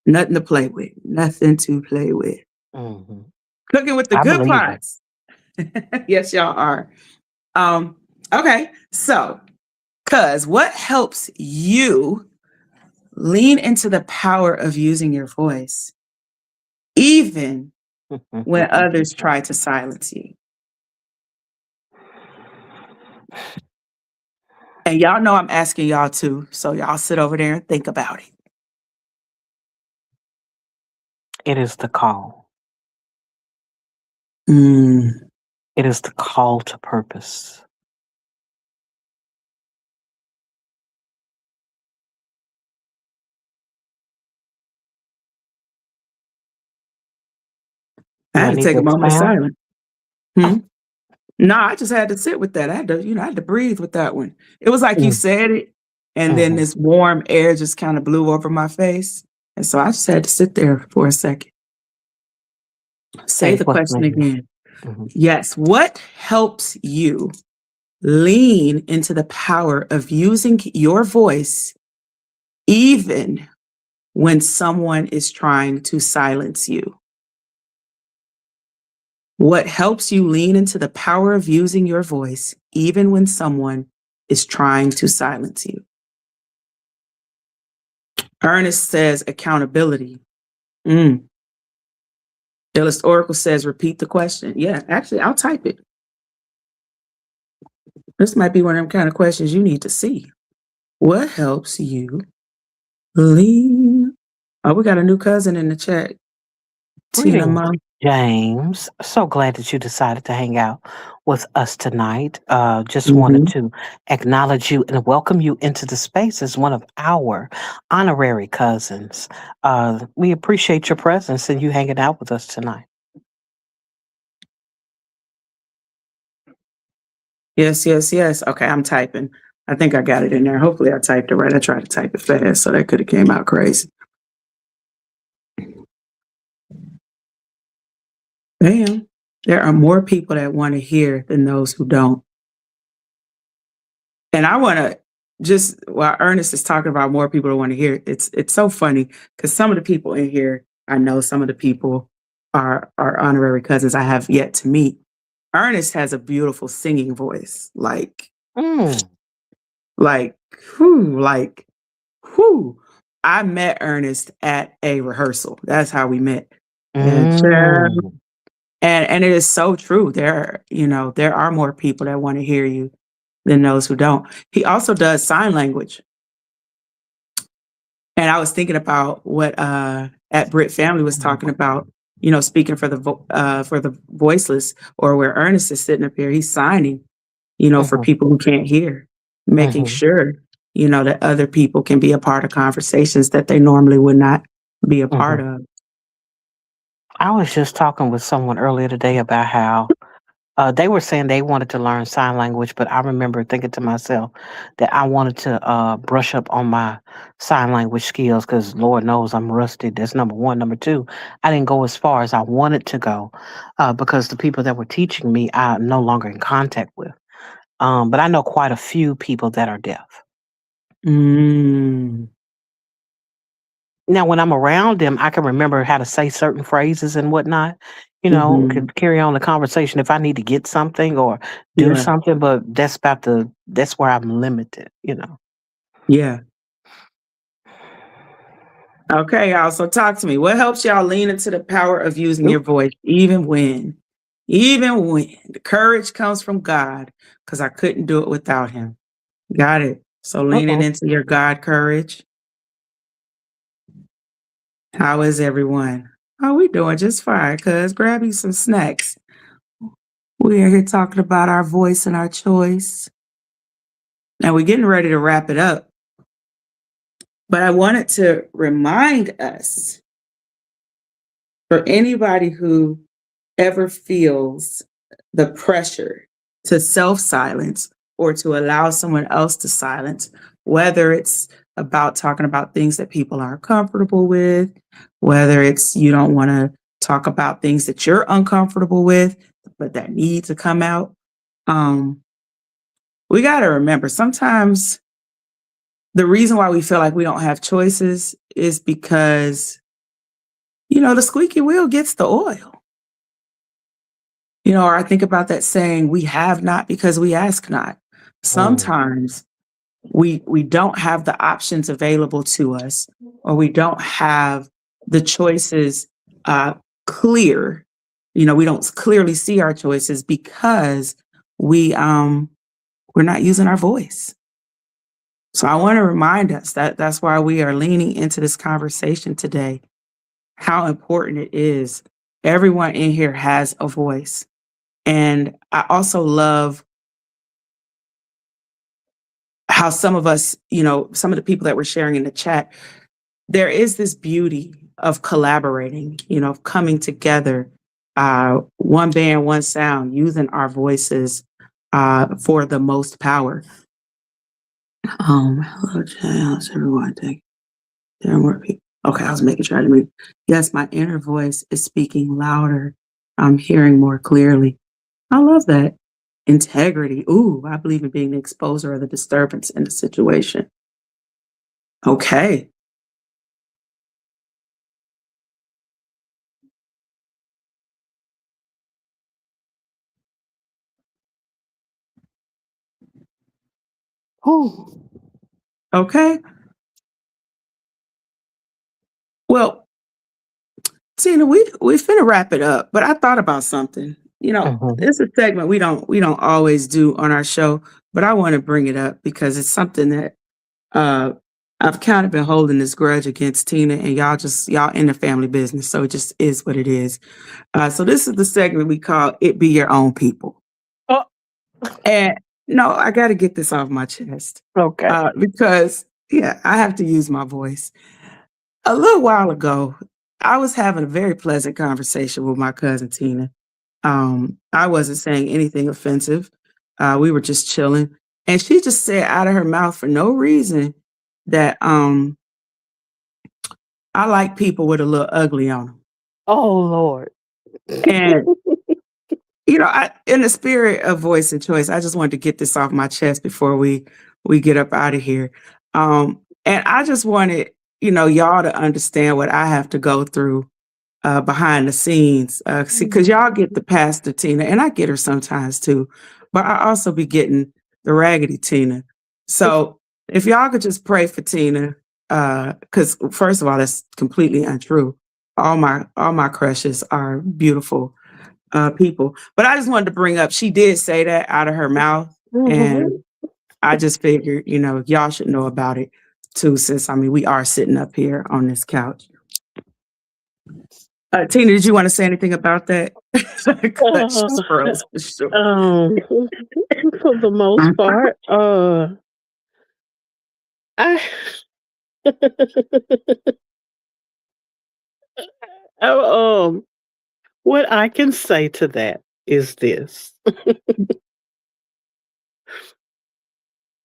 nothing to play with. Nothing to play with. Hmm. Cooking with the I good believe it. parts. Yes, y'all are. Okay, so, cuz what helps you lean into the power of using your voice, even when others try to silence you? And y'all know I'm asking y'all too, so y'all sit over there and think about it. It is the call. Mm, It is the call to purpose. I Do I had to need take to a moment of expound? silence. Hmm? No, I just had to sit with that. I had to breathe with that one. It was like you said it, and then Mm-hmm. this warm air just kind of blew over my face. And so I just had to sit there for a second. Say Say the the question question again. again. Mm-hmm. Yes. What helps you lean into the power of using your voice, even when someone is trying to silence you? What helps you lean into the power of using your voice, even when someone is trying to silence you? Ernest says accountability. Mm. Phyllis Oracle says repeat the question. Yeah, actually, I'll type it. This might be one of them kind of questions you need to see. What helps you lean? Oh, we got a new cousin in the chat. Tina Greetings, Mom. James. So glad that you decided to hang out with us tonight. Just wanted Mm-hmm. to acknowledge you and welcome you into the space as one of our honorary cousins. We appreciate your presence and you hanging out with us tonight. Yes, yes, yes. Okay, I'm typing. I think I got it in there. Hopefully I typed it right. I tried to type it fast, so that could have came out crazy. Bam. There are more people that want to hear than those who don't. And I want to just while Ernest is talking about more people that want to hear, it's so funny because some of the people in here, I know some of the people are honorary cousins I have yet to meet. Ernest has a beautiful singing voice, Mm. like, whew, like, whew. I met Ernest at a rehearsal. That's how we met. And Mm. and it is so true. There are more people that want to hear you than those who don't. He also does sign language. And I was thinking about what at Brit Family was talking about, speaking for the voiceless, or where Ernest is sitting up here, he's signing, for Mhm, people who can't hear, making mhm, sure, that other people can be a part of conversations that they normally would not be a part mhm. of. I was just talking with someone earlier today about how they were saying they wanted to learn sign language, but I remember thinking to myself that I wanted to brush up on my sign language skills because Lord knows I'm rusty. That's number one. Number two, I didn't go as far as I wanted to go because the people that were teaching me I'm no longer in contact with. But I know quite a few people that are deaf. Mm, Now, when I'm around them, I can remember how to say certain phrases and whatnot, mhm. could carry on the conversation if I need to get something or do Yeah, something, but that's where I'm limited. yeah. Okay, y'all. So talk to me. What helps y'all lean into the power of using your Oop. voice, even when the courage comes from God, because I couldn't do it without Him. Got it. So leaning Uh-oh. into your God courage. How is everyone? Oh, we doing just fine, cuz grab you some snacks. We're here talking about our voice and our choice. Now we're getting ready to wrap it up, but I wanted to remind us, for anybody who ever feels the pressure to self silence or to allow someone else to silence, whether it's about talking about things that people aren't comfortable with, whether it's you don't want to talk about things that you're uncomfortable with, but that need to come out. Um, we got to remember sometimes the reason why we feel like we don't have choices is because, the squeaky wheel gets the oil. Or I think about that saying, we have not because we ask not. Sometimes we don't have the options available to us, or we don't have the choices clear. We don't clearly see our choices because we're not using our voice. So I want to remind us that that's why we are leaning into this conversation today, how important it is. Everyone in here has a voice. And I also love how some of us, some of the people that were sharing in the chat, there is this beauty of collaborating, of coming together, one band, one sound, using our voices for the most power. Hello, Jay. How's everyone? There are more people. Okay, I was making sure I didn't read. Yes, my inner voice is speaking louder. I'm hearing more clearly. I love that. Integrity. Ooh, I believe in being the exposer of the disturbance in the situation. Okay. Okay. Well, Tina, we finna wrap it up, but I thought about something. It's a segment we don't always do on our show, but I want to bring it up because it's something that I've kind of been holding this grudge against Tina, and y'all in the family business, so it just is what it is. So this is the segment we call "It Be Your Own People," Oh, and no, I got to get this off my chest okay. because I have to use my voice. A little while ago, I was having a very pleasant conversation with my cousin Tina. I wasn't saying anything offensive. We were just chilling. And she just said out of her mouth for no reason that I like people with a little ugly on them. Oh, Lord. And, in the spirit of voice and choice, I just wanted to get this off my chest before we get up out of here. And I just wanted, y'all to understand what I have to go through behind the scenes. See, because y'all get the Pastor Tina, and I get her sometimes too, but I also be getting the raggedy Tina. So if y'all could just pray for Tina, because first of all, that's completely untrue. All my crushes are beautiful people, but I just wanted to bring up she did say that out of her mouth, and I just figured, y'all should know about it too, since we are sitting up here on this couch. Tina, did you want to say anything about that? 'Cause she's froze for sure. For the most part, I what I can say to that is this.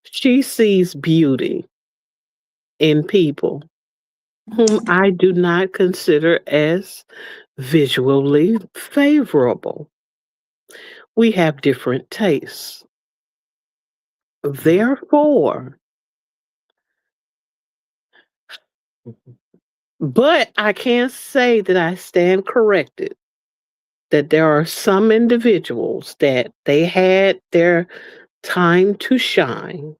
She sees beauty in people whom I do not consider as visually favorable. We have different tastes. Therefore, but I can't say that I stand corrected that there are some individuals that they had their time to shine.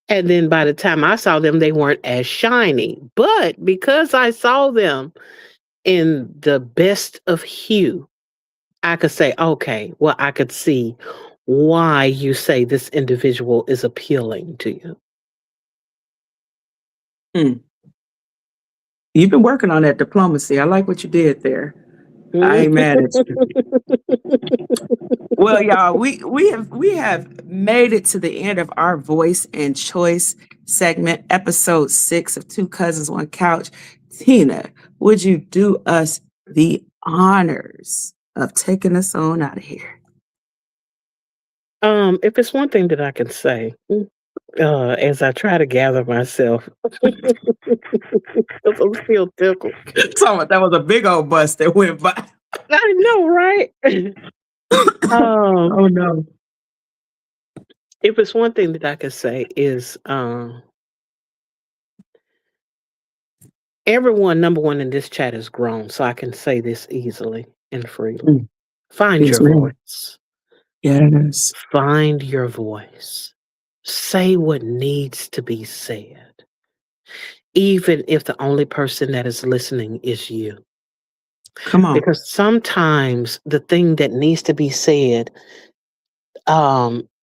And then by the time I saw them, they weren't as shiny. But because I saw them in the best of hue, I could say, okay, well, I could see why you say this individual is appealing to you. You've been working on that diplomacy. I like what you did there. I ain't mad at you. Well, y'all, we have made it to the end of our voice and choice segment, episode 6 of Two Cousins, One Couch. Tina, would you do us the honors of taking us on out of here? If it's one thing that I can say, as I try to gather myself, because I'm still tickled. That was a big old bus that went by. I know, right? Oh no. If it's one thing that I can say is, Everyone, number one, in this chat is grown, so I can say this easily and freely. Mm. Find Yes, your ma'am. voice. Yes. Find your voice. Say what needs to be said, even if the only person that is listening is you. Come on. Because sometimes the thing that needs to be said,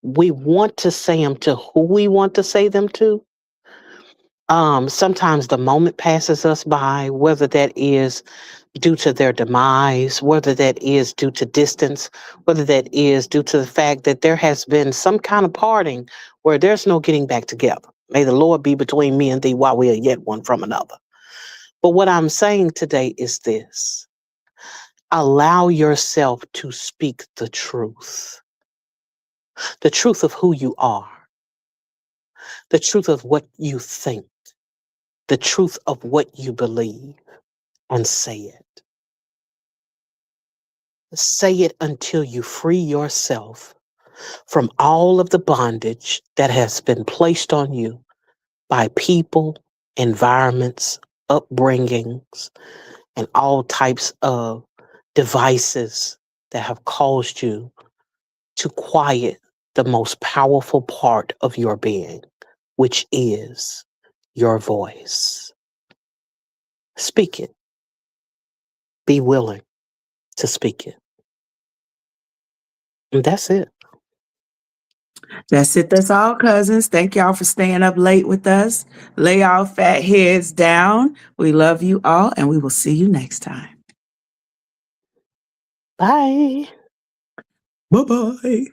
we want to say them to who we want to say them to. Sometimes the moment passes us by, whether that is due to their demise, whether that is due to distance, whether that is due to the fact that there has been some kind of parting where there's no getting back together. May the Lord be between me and thee while we are yet one from another. But what I'm saying today is this: allow yourself to speak the truth of who you are, the truth of what you think, the truth of what you believe, and say it. Say it until you free yourself from all of the bondage that has been placed on you by people, environments, upbringings, and all types of devices that have caused you to quiet the most powerful part of your being, which is your voice. Speak it. Be willing to speak it. And that's it. That's it. That's all, cousins. Thank y'all for staying up late with us. Lay y'all fat heads down. We love you all, and we will see you next time. Bye. Bye-bye.